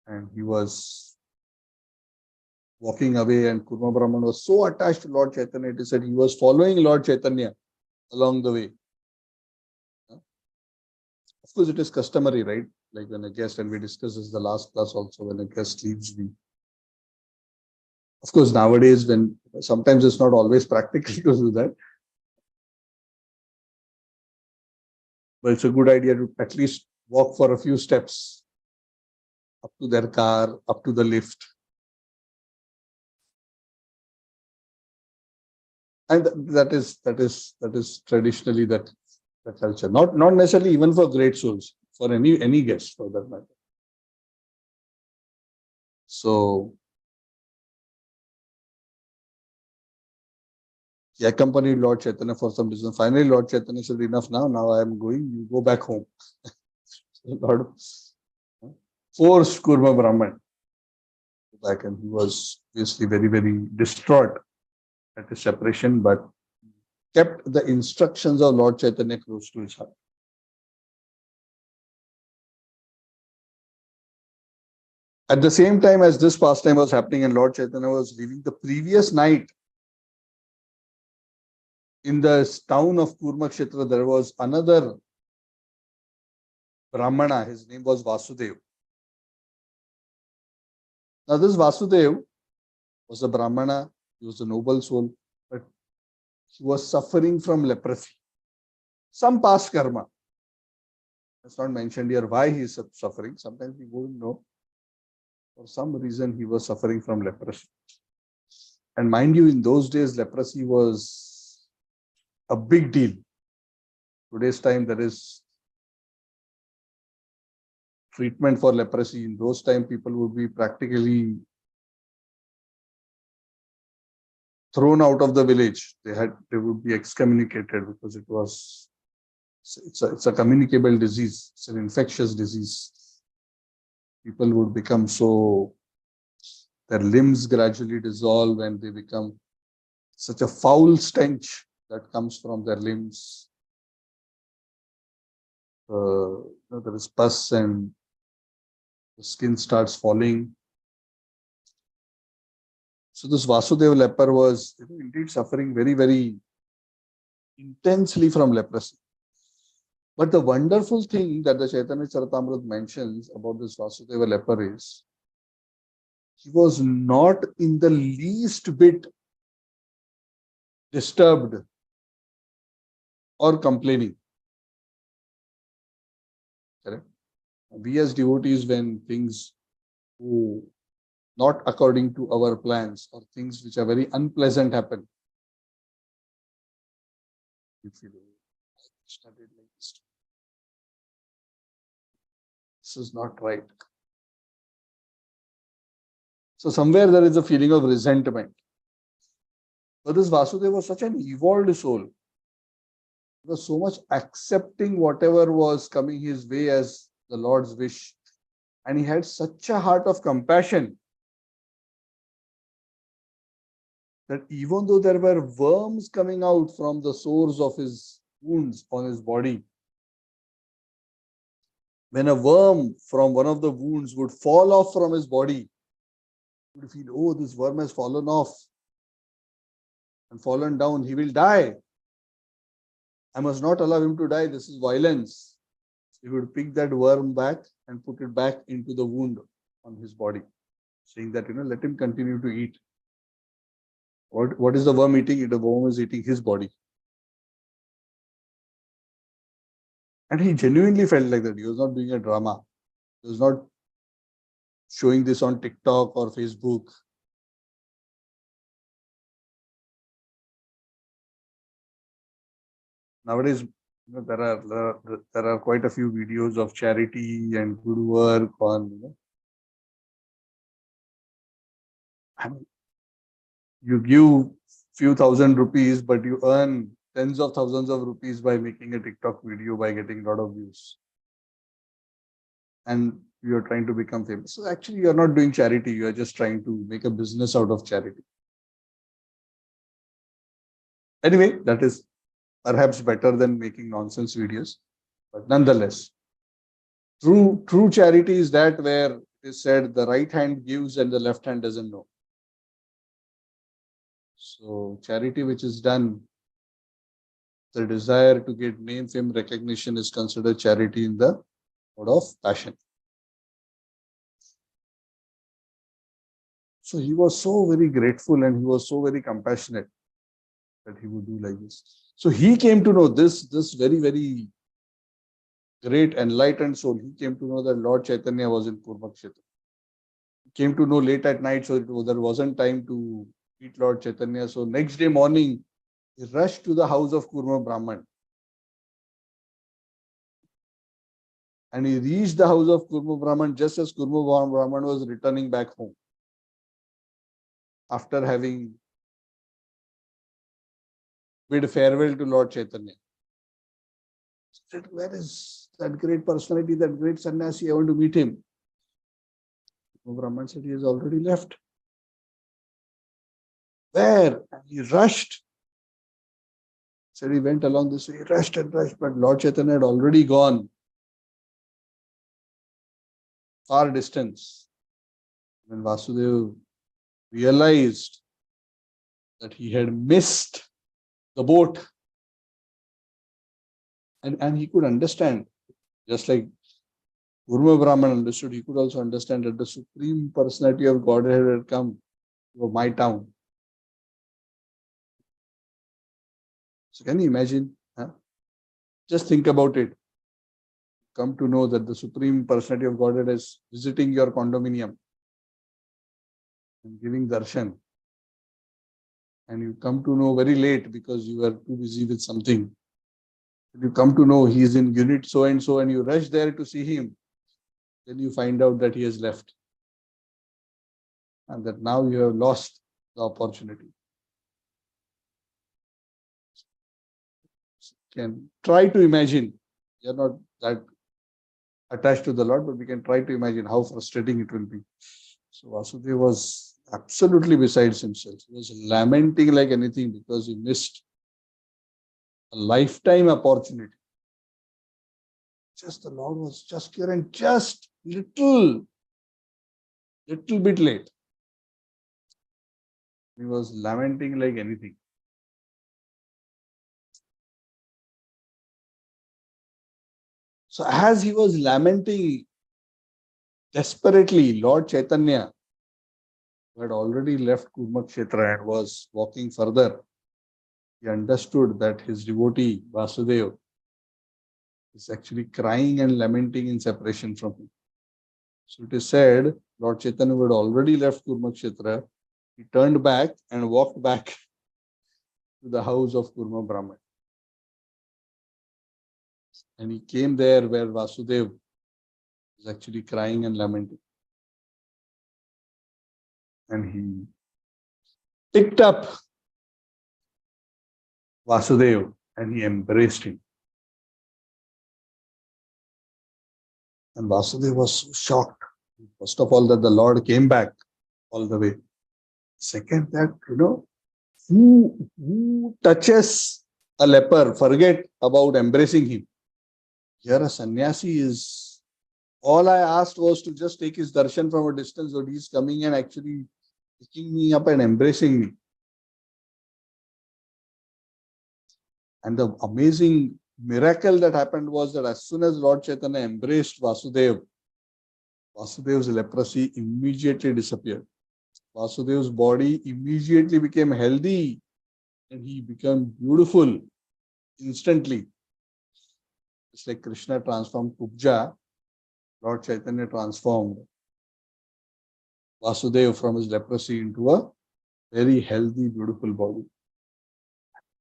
and he was walking away, and Kurma Brahman was so attached to Lord Chaitanya, it is said he was following Lord Chaitanya along the way. Of course, it is customary, right? Like when a guest, and we discussed this the last class also, when a guest leaves, of course, nowadays, when sometimes it's not always practical to do that, but it's a good idea to at least walk for a few steps up to their car, up to the lift. And that is traditionally the culture. Not necessarily even for great souls, for any guest for that matter. So he accompanied Lord Chaitanya for some reason. Finally, Lord Chaitanya said, enough now. Now I am going. You go back home. Lord forced Kurma Brahman back, and he was obviously very, very distraught at his separation, but kept the instructions of Lord Chaitanya close to his heart. At the same time as this pastime was happening and Lord Chaitanya was leaving, the previous night in the town of Kurmakshetra, there was another Brahmana. His name was Vasudev. Now this Vasudev was a Brahmana. He was a noble soul, but he was suffering from leprosy. Some past karma. It's not mentioned here why he is suffering. Sometimes we wouldn't know. For some reason, he was suffering from leprosy. And mind you, in those days, leprosy was a big deal. Today's time, there is treatment for leprosy. In those time, people would be practically thrown out of the village. They would be excommunicated because it's a communicable disease. It's an infectious disease. People would become their limbs gradually dissolve and they become such a foul stench that comes from their limbs. There is pus and the skin starts falling. So this Vasudeva leper was indeed suffering very, very intensely from leprosy. But the wonderful thing that the Chaitanya Charitamrita mentions about this Vasudeva leper is, he was not in the least bit disturbed or complaining. Correct? We as devotees, when things go not according to our plans or things which are very unpleasant happen, you feel, this is not right. So somewhere there is a feeling of resentment. But this Vasudeva was such an evolved soul. He was so much accepting whatever was coming his way as the Lord's wish. And he had such a heart of compassion that even though there were worms coming out from the sores of his wounds on his body, when a worm from one of the wounds would fall off from his body, he would feel, oh, this worm has fallen off and fallen down. He will die. I must not allow him to die. This is violence. He would pick that worm back and put it back into the wound on his body, saying that, let him continue to eat. What is the worm eating? The worm is eating his body. And he genuinely felt like that. He was not doing a drama. He was not showing this on TikTok or Facebook. Nowadays, there are quite a few videos of charity and good work on. You give few thousand rupees, but you earn tens of thousands of rupees by making a TikTok video, by getting a lot of views. And you are trying to become famous. So actually, you are not doing charity. You are just trying to make a business out of charity. Anyway, that is perhaps better than making nonsense videos. But nonetheless, true charity is that where it is said the right hand gives and the left hand doesn't know. So charity which is done The desire to get name, fame, recognition is considered charity in the mode of passion. So he was so very grateful and he was so very compassionate that he would do like this. So he came to know this very, very great enlightened soul. He came to know that Lord Chaitanya was in Kurmakshetra. He came to know late at night, so there wasn't time to meet Lord Chaitanya. So next day morning, he rushed to the house of Kurma Brahman. And he reached the house of Kurma Brahman just as Kurma Brahman was returning back home, after having bid farewell to Lord Chaitanya. He said, where is that great personality, that great sannyasi? I want to meet him. Kurma Brahman said, he has already left. Where? And he rushed. So he went along this way, he rushed and rushed, but Lord Chaitanya had already gone far distance. When Vasudeva realized that he had missed the boat, and he could understand, just like Kurma Brahman understood, he could also understand that the Supreme Personality of Godhead had come to my town. So can you imagine? Huh? Just think about it. Come to know that the Supreme Personality of Godhead is visiting your condominium and giving darshan. And you come to know very late because you were too busy with something. You come to know he is in unit so and so, and you rush there to see him. Then you find out that he has left. And that now you have lost the opportunity. Can try to imagine. We are not that attached to the Lord, but we can try to imagine how frustrating it will be. So Vasudeva was absolutely besides himself. He was lamenting like anything because he missed a lifetime opportunity. Just the Lord was just here and just little bit late. He was lamenting like anything. So as he was lamenting desperately, Lord Chaitanya, who had already left Kurmakshetra and was walking further, he understood that his devotee, Vasudeva, is actually crying and lamenting in separation from him. So it is said, Lord Chaitanya had already left Kurmakshetra. He turned back and walked back to the house of Kurma Brahman. And he came there where Vasudeva was actually crying and lamenting. And he picked up Vasudeva and he embraced him. And Vasudeva was so shocked. First of all, that the Lord came back all the way. Second, that, who touches a leper, forget about embracing him. Here a sannyasi is, all I asked was to just take his darshan from a distance, but he's coming and actually picking me up and embracing me. And the amazing miracle that happened was that as soon as Lord Chaitanya embraced Vasudeva, Vasudeva's leprosy immediately disappeared. Vasudeva's body immediately became healthy and he became beautiful instantly. It's like Krishna transformed Kubja, Lord Chaitanya transformed Vasudeva from his leprosy into a very healthy, beautiful body.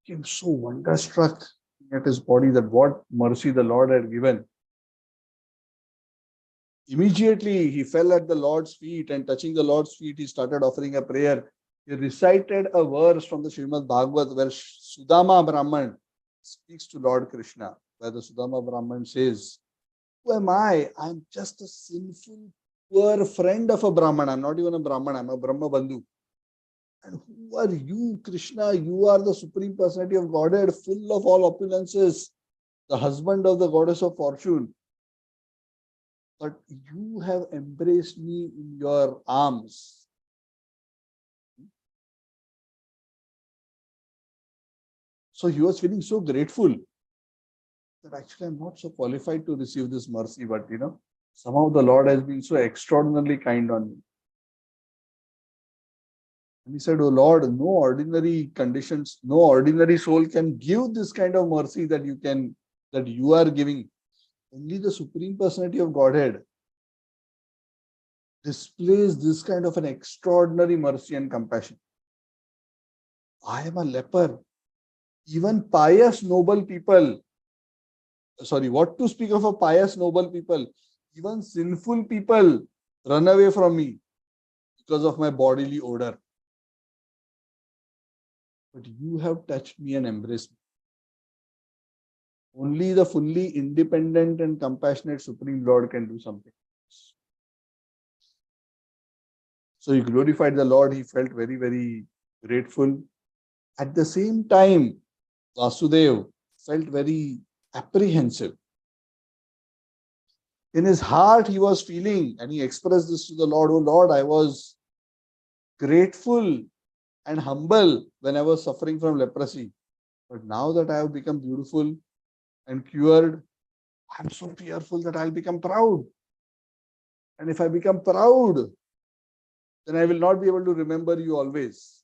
He became so wonderstruck at his body that what mercy the Lord had given. Immediately he fell at the Lord's feet and touching the Lord's feet, he started offering a prayer. He recited a verse from the Srimad Bhagavad where Sudama Brahman speaks to Lord Krishna, where the Sudama Brahman says, who am I? I'm just a sinful, poor friend of a Brahman. I'm not even a Brahman, I'm a Brahma Bandhu. And who are you, Krishna? You are the Supreme Personality of Godhead, full of all opulences, the husband of the goddess of fortune. But you have embraced me in your arms. So he was feeling so grateful that actually I'm not so qualified to receive this mercy, but somehow the Lord has been so extraordinarily kind on me. And he said, "Oh Lord, no ordinary conditions, no ordinary soul can give this kind of mercy that you are giving. Only the Supreme Personality of Godhead displays this kind of an extraordinary mercy and compassion. I am a leper. Even pious, noble people, what to speak of a pious, noble people, even sinful people run away from me because of my bodily odor. But you have touched me and embraced me. Only the fully independent and compassionate Supreme Lord can do something." So he glorified the Lord. He felt very, very grateful. At the same time, Vasudev felt very apprehensive. In his heart, he was feeling, and he expressed this to the Lord, "Oh Lord, I was grateful and humble when I was suffering from leprosy. But now that I have become beautiful and cured, I'm so fearful that I'll become proud. And if I become proud, then I will not be able to remember you always."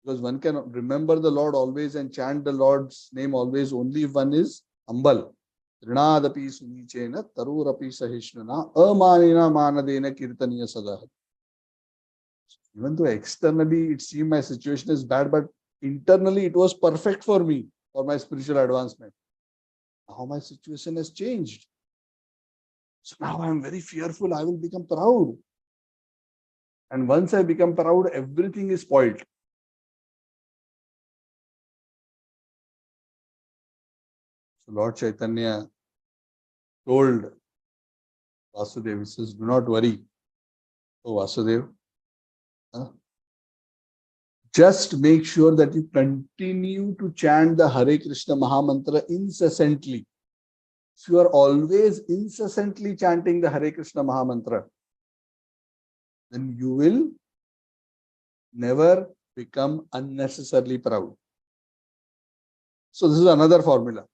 Because one can remember the Lord always and chant the Lord's name always only if one is humble. Trinadapi sunichena tarurapi sahishnuna amanina manadena kirtaniya sada. Even though externally it seemed my situation is bad, but internally it was perfect for me, for my spiritual advancement. Now my situation has changed. So now I am very fearful I will become proud. And once I become proud, everything is spoiled. So Lord Chaitanya told Vasudev, he says, "Do not worry, oh Vasudev. Just make sure that you continue to chant the Hare Krishna Mahamantra incessantly. If you are always incessantly chanting the Hare Krishna Mahamantra, then you will never become unnecessarily proud." So this is another formula.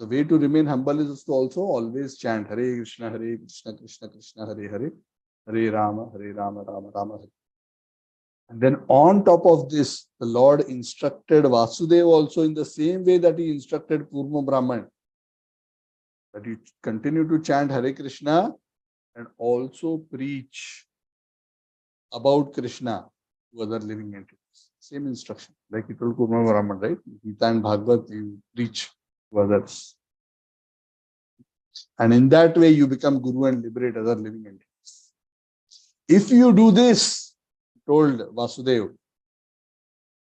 The way to remain humble is to also always chant Hare Krishna, Krishna Krishna, Hare Hare, Hare Rama, Rama Rama Hare. And then on top of this, the Lord instructed Vasudev also in the same way that he instructed Kurma Brahman, that you continue to chant Hare Krishna and also preach about Krishna to other living entities. Same instruction, like he told Kurma Brahman, right? Gita and Bhagavad, you preach to others. And in that way, you become Guru and liberate other living entities. If you do this, told Vasudev,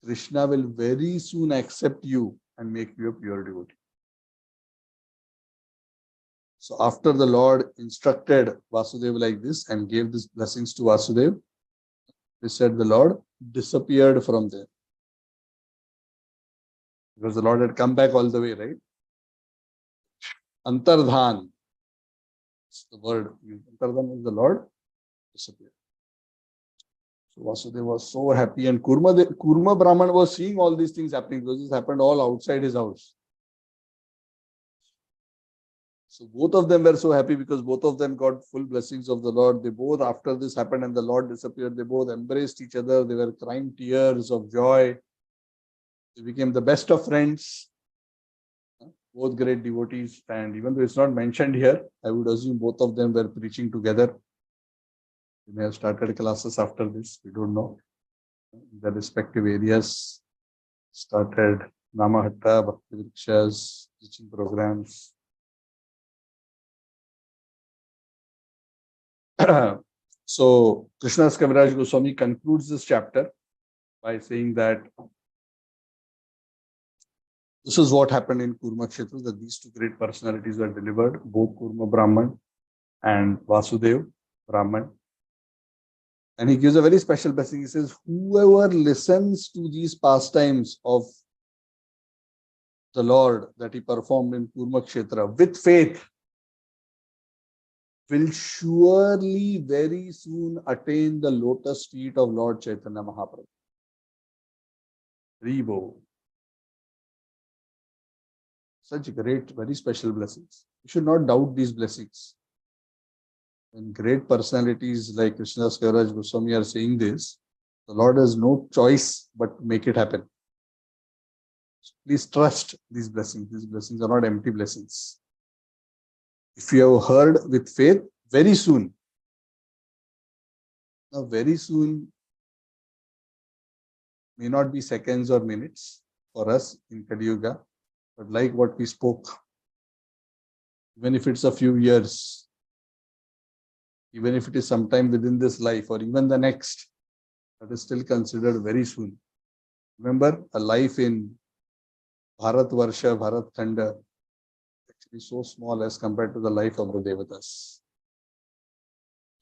Krishna will very soon accept you and make you a pure devotee. So after the Lord instructed Vasudev like this and gave these blessings to Vasudev, they said the Lord disappeared from there. Because the Lord had come back all the way, right? Antardhan. It's the word. Antardhan is the Lord disappeared. So Vasudeva was so happy, and Kurma Brahman was seeing all these things happening because this happened all outside his house. So both of them were so happy because both of them got full blessings of the Lord. They both, after this happened and the Lord disappeared, they both embraced each other. They were crying tears of joy. They became the best of friends. Both great devotees. And even though it's not mentioned here, I would assume both of them were preaching together. They may have started classes after this. We don't know. In their respective areas, started Namahatta, Bhakti Vrikshas, teaching programs. So Krishnadas Kaviraj Goswami concludes this chapter by saying that this is what happened in Kurma Kshetra, that these two great personalities were delivered, both Kurma Brahman and Vasudev Brahman. And he gives a very special blessing. He says, whoever listens to these pastimes of the Lord that he performed in Kurma Kshetra with faith will surely very soon attain the lotus feet of Lord Chaitanya Mahaprabhu. Ribo. Such great, very special blessings. You should not doubt these blessings. When great personalities like Krishnadas Kaviraj Goswami are saying this, the Lord has no choice but to make it happen. So please trust these blessings. These blessings are not empty blessings. If you have heard with faith, very soon. Now, very soon may not be seconds or minutes for us in Kali Yuga, but like what we spoke, even if it's a few years, even if it is sometime within this life or even the next, that is still considered very soon. Remember, a life in Bharat Varsha, Bharat Khanda, actually so small as compared to the life of the Devatas.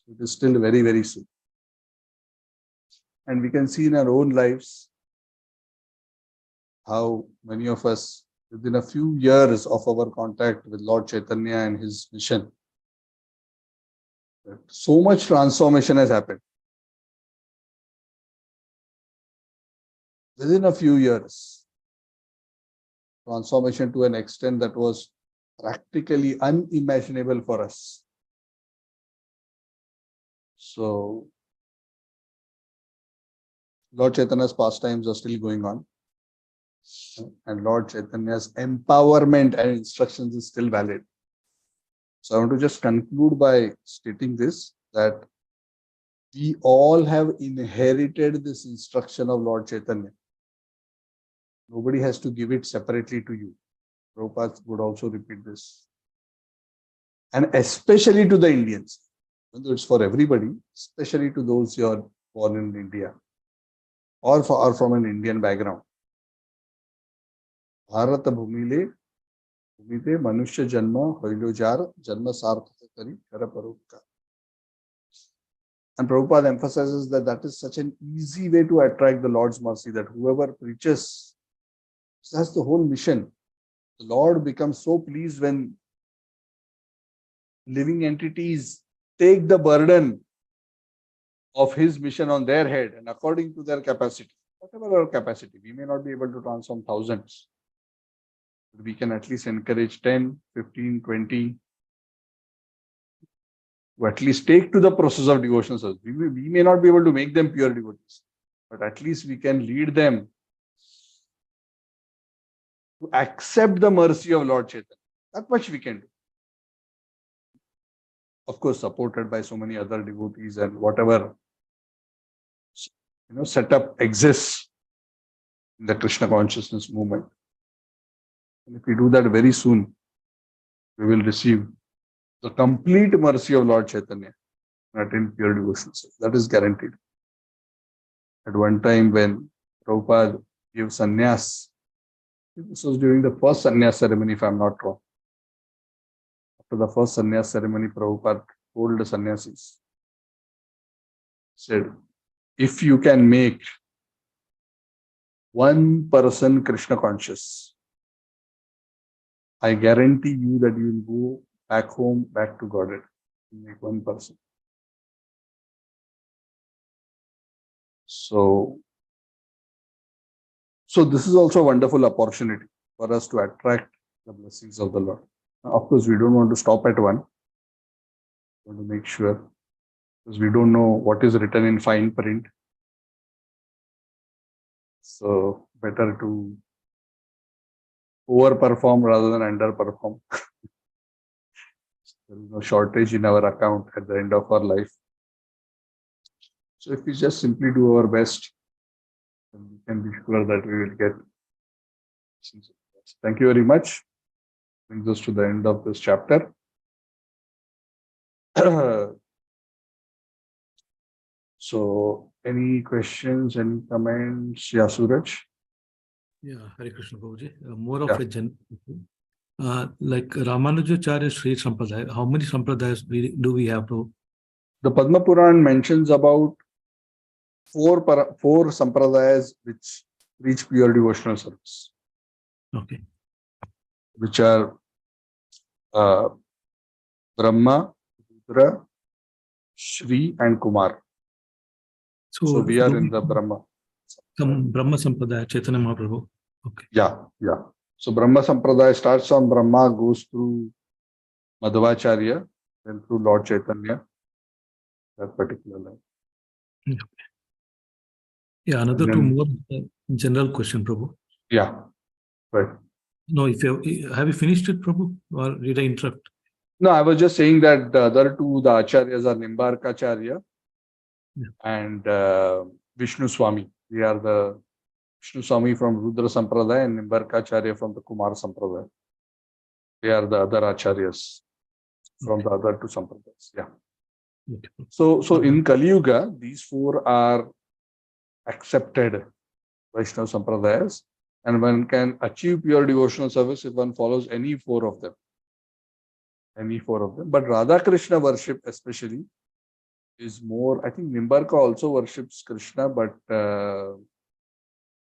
It is still very, very soon. And we can see in our own lives how many of us, within a few years of our contact with Lord Chaitanya and his mission, so much transformation has happened. Within a few years, transformation to an extent that was practically unimaginable for us. So, Lord Chaitanya's pastimes are still going on, and Lord Chaitanya's empowerment and instructions is still valid. So I want to just conclude by stating this, that we all have inherited this instruction of Lord Chaitanya. Nobody has to give it separately to you. Prabhupada would also repeat this. And especially to the Indians, even though it's for everybody, especially to those who are born in India or from an Indian background. Bharata Bhumile Bhumite Manushya Janma Hoilo Jar Janma Sarthaka Kari Kara Parupkar. And Prabhupada emphasizes that that is such an easy way to attract the Lord's mercy, that whoever preaches, that's the whole mission. The Lord becomes so pleased when living entities take the burden of his mission on their head and according to their capacity, whatever our capacity. We may not be able to transform thousands, but we can at least encourage 10, 15, 20 to at least take to the process of devotional service. We may not be able to make them pure devotees, but at least we can lead them to accept the mercy of Lord Chaitanya. That much we can do. Of course, supported by so many other devotees and whatever setup exists in the Krishna consciousness movement. And if we do that very soon, we will receive the complete mercy of Lord Chaitanya and attain pure devotion. That is guaranteed. At one time when Prabhupada gave sannyas, this was during the first sannyas ceremony, if I am not wrong. After the first sannyas ceremony, Prabhupada told the sannyasis, said, if you can make one person Krishna conscious, I guarantee you that you will go back home, back to Godhead. Make one person. So this is also a wonderful opportunity for us to attract the blessings of the Lord. Now, of course, we don't want to stop at one. We want to make sure, because we don't know what is written in fine print. So better to overperform rather than underperform. There is no shortage in our account at the end of our life. So if we just simply do our best, then we can be sure that we will get. Thank you very much. Brings us to the end of this chapter. So, any questions, any comments? Yeah, Suraj? Yeah, Hare Krishna Prabhuji. More of a general question. Like Ramanujacharya Sri Sampradaya, how many Sampradayas do we have to? The Padma Puran mentions about four Sampradayas which reach pure devotional service. Okay. Which are Brahma, Rudra, Shri and Kumar. So we are in the Brahma. Brahma Sampradaya, Chaitanya Mahaprabhu. Okay. Yeah. So Brahma Sampradaya starts from Brahma, goes through Madhvacharya, then through Lord Chaitanya, that particular line. Yeah, another two more general question, Prabhu. Yeah, right. No, if you have you finished it, Prabhu, or did I interrupt? No, I was just saying that the other two, the Acharyas are Nimbarkacharya and Vishnu Swami. They are the Vishnu Swami from Rudra Sampradaya and Nimbarkacharya from the Kumar Sampradaya. They are the other Acharyas from the other two Sampradayas. Yeah. Okay. So in Kali Yuga, these four are accepted Vaishnava Sampradayas, and one can achieve pure devotional service if one follows any four of them. But Radha Krishna worship especially is more, I think Nimbarka also worships Krishna, but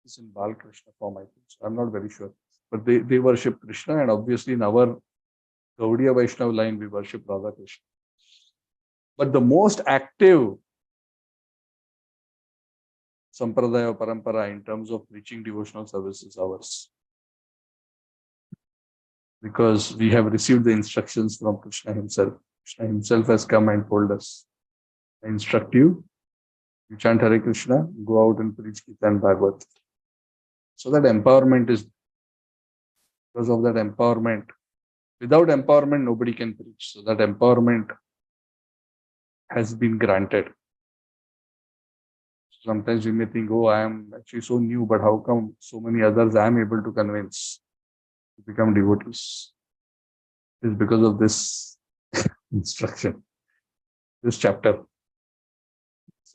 it's in Bal Krishna form, I think. So I'm not very sure. But they worship Krishna, and obviously in our Gaudiya Vaishnava line, we worship Radha Krishna. But the most active Sampradaya or Parampara in terms of preaching devotional service is ours. Because we have received the instructions from Krishna himself. Krishna himself has come and told us, I instruct you, you chant Hare Krishna, go out and preach Gita and Bhagavad. So that empowerment is, because of that empowerment. Without empowerment, nobody can preach. So that empowerment has been granted. Sometimes we may think, oh, I am actually so new, but how come so many others I am able to convince to become devotees? It's because of this instruction, this chapter.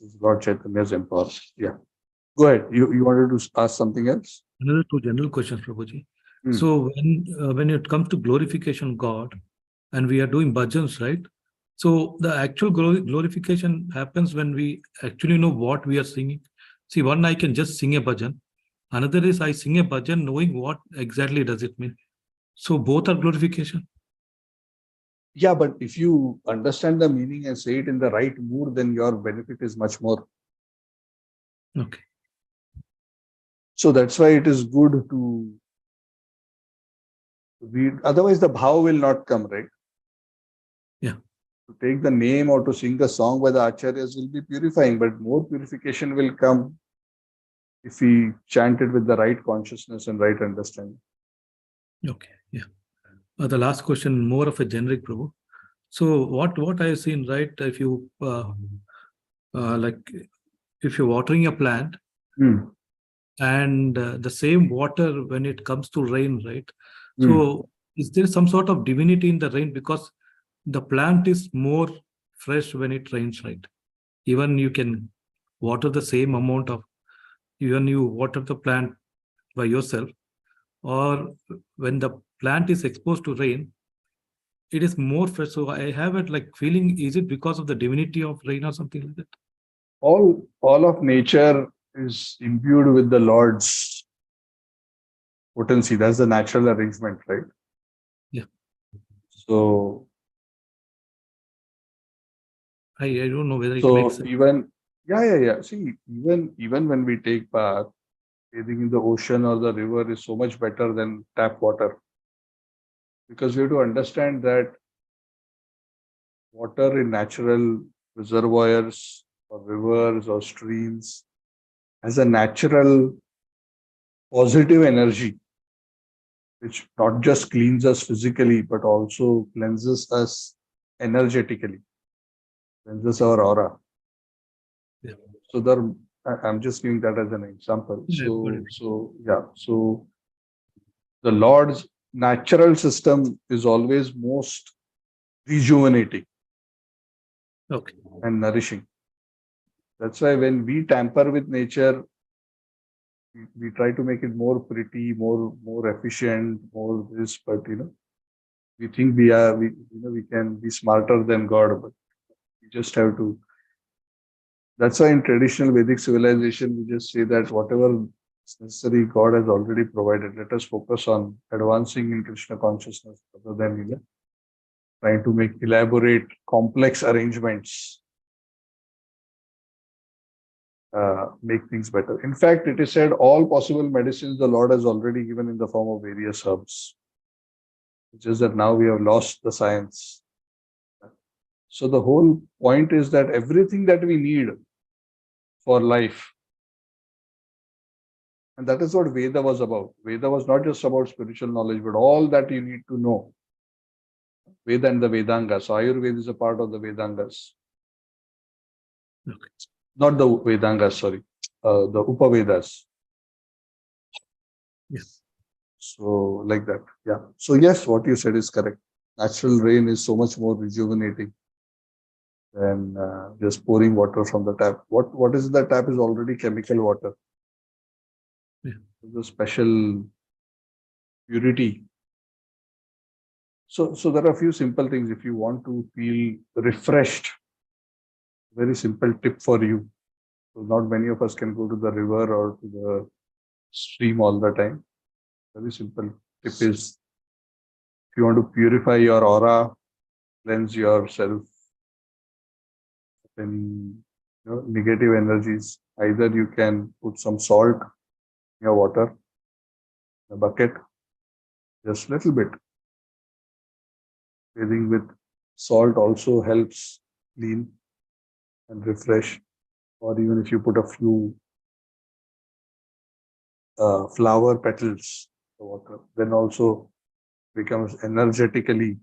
This is Lord Chaitanya's empowerment. Yeah. Go ahead. You wanted to ask something else? Another two general questions, Prabhuji. So when it comes to glorification of God, and we are doing bhajans, right? So the actual glorification happens when we actually know what we are singing. See, one, I can just sing a bhajan. Another is I sing a bhajan knowing what exactly does it mean. So both are glorification. Yeah, but if you understand the meaning and say it in the right mood, then your benefit is much more. Okay. So that's why it is good to read. Otherwise, the bhav will not come, right? Yeah. To take the name or to sing the song by the acharyas will be purifying, but more purification will come if we chant it with the right consciousness and right understanding. Okay. Yeah. The last question, more of a generic, Prabhu. So what I have seen, right? If you like, if you're watering a plant, and the same water when it comes to rain, right? So is there some sort of divinity in the rain, because the plant is more fresh when it rains, right? Even you can water the same amount of, even you water the plant by yourself, or when the plant is exposed to rain, it is more fresh. So I have it like feeling, is it because of the divinity of rain or something like that? All of nature is imbued with the Lord's potency. That's the natural arrangement, right? Yeah. So I don't know whether it makes sense. even See, even when we take bath, bathing in the ocean or the river is so much better than tap water. Because we have to understand that water in natural reservoirs or rivers or streams has a natural positive energy, which not just cleans us physically, but also cleanses us energetically, cleanses our aura. Yeah. So I'm just giving that as an example. Yeah, So the Lord's natural system is always most rejuvenating okay. and nourishing. That's why when we tamper with nature, we try to make it more pretty, more efficient, more this, but we think we can be smarter than God, but we just have to. That's why in traditional Vedic civilization, we just say that whatever is necessary, God has already provided. Let us focus on advancing in Krishna consciousness rather than trying to make elaborate, complex arrangements. make things better. In fact, it is said all possible medicines the Lord has already given in the form of various herbs. It's just that now we have lost the science. So the whole point is that everything that we need for life, and that is what Veda was about. Veda was not just about spiritual knowledge, but all that you need to know. Veda and the Vedangas. Ayurveda is a part of the Vedangas. Okay. Not the Vedangas, sorry. The Upavedas. Yes. So, like that. Yeah. So, yes, what you said is correct. Natural rain is so much more rejuvenating than just pouring water from the tap. What is the tap is already chemical water. Yeah. There's a special purity. So there are a few simple things. If you want to feel refreshed, very simple tip for you. So not many of us can go to the river or to the stream all the time. Very simple tip is, if you want to purify your aura, cleanse yourself of any negative energies, either you can put some salt in your water, in a bucket, just little bit. Bathing with salt also helps clean and refresh. Or even if you put a few flower petals in the water, then also becomes energetically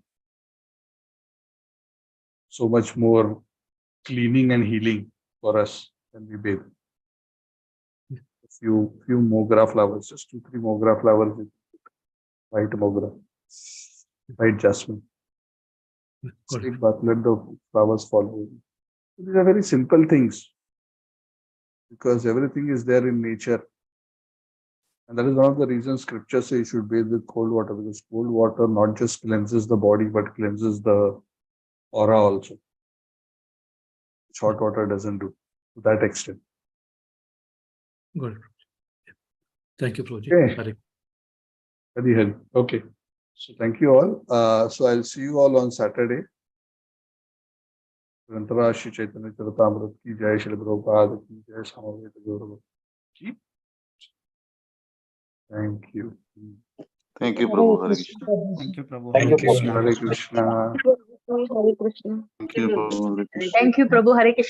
so much more cleaning and healing for us when we bathe. A few mogra flowers, just 2-3 mogra flowers with white mogra, white jasmine. Got it. Take bath, let the flowers follow. These are very simple things because everything is there in nature. And that is one of the reasons scripture says you should bathe with cold water, because cold water not just cleanses the body but cleanses the aura also, which hot water doesn't do to that extent. Got it. Yeah. Thank you, Prabhuji. Okay. Hare. Very help. Okay. So thank you all. So I'll see you all on Saturday. Grantara Shri Chaitanya Charitamrita ki jai, Shri Prabhupada ki jai, Samaveta Gaurav ki. Thank you. Thank you, Prabhu. Hare Krishna. Thank you, Prabhu. Thank Hare you. Krishna. Hare Krishna. Thank you, Prabhu. Hare Krishna. Thank you, Prabhu. Hare Krishna.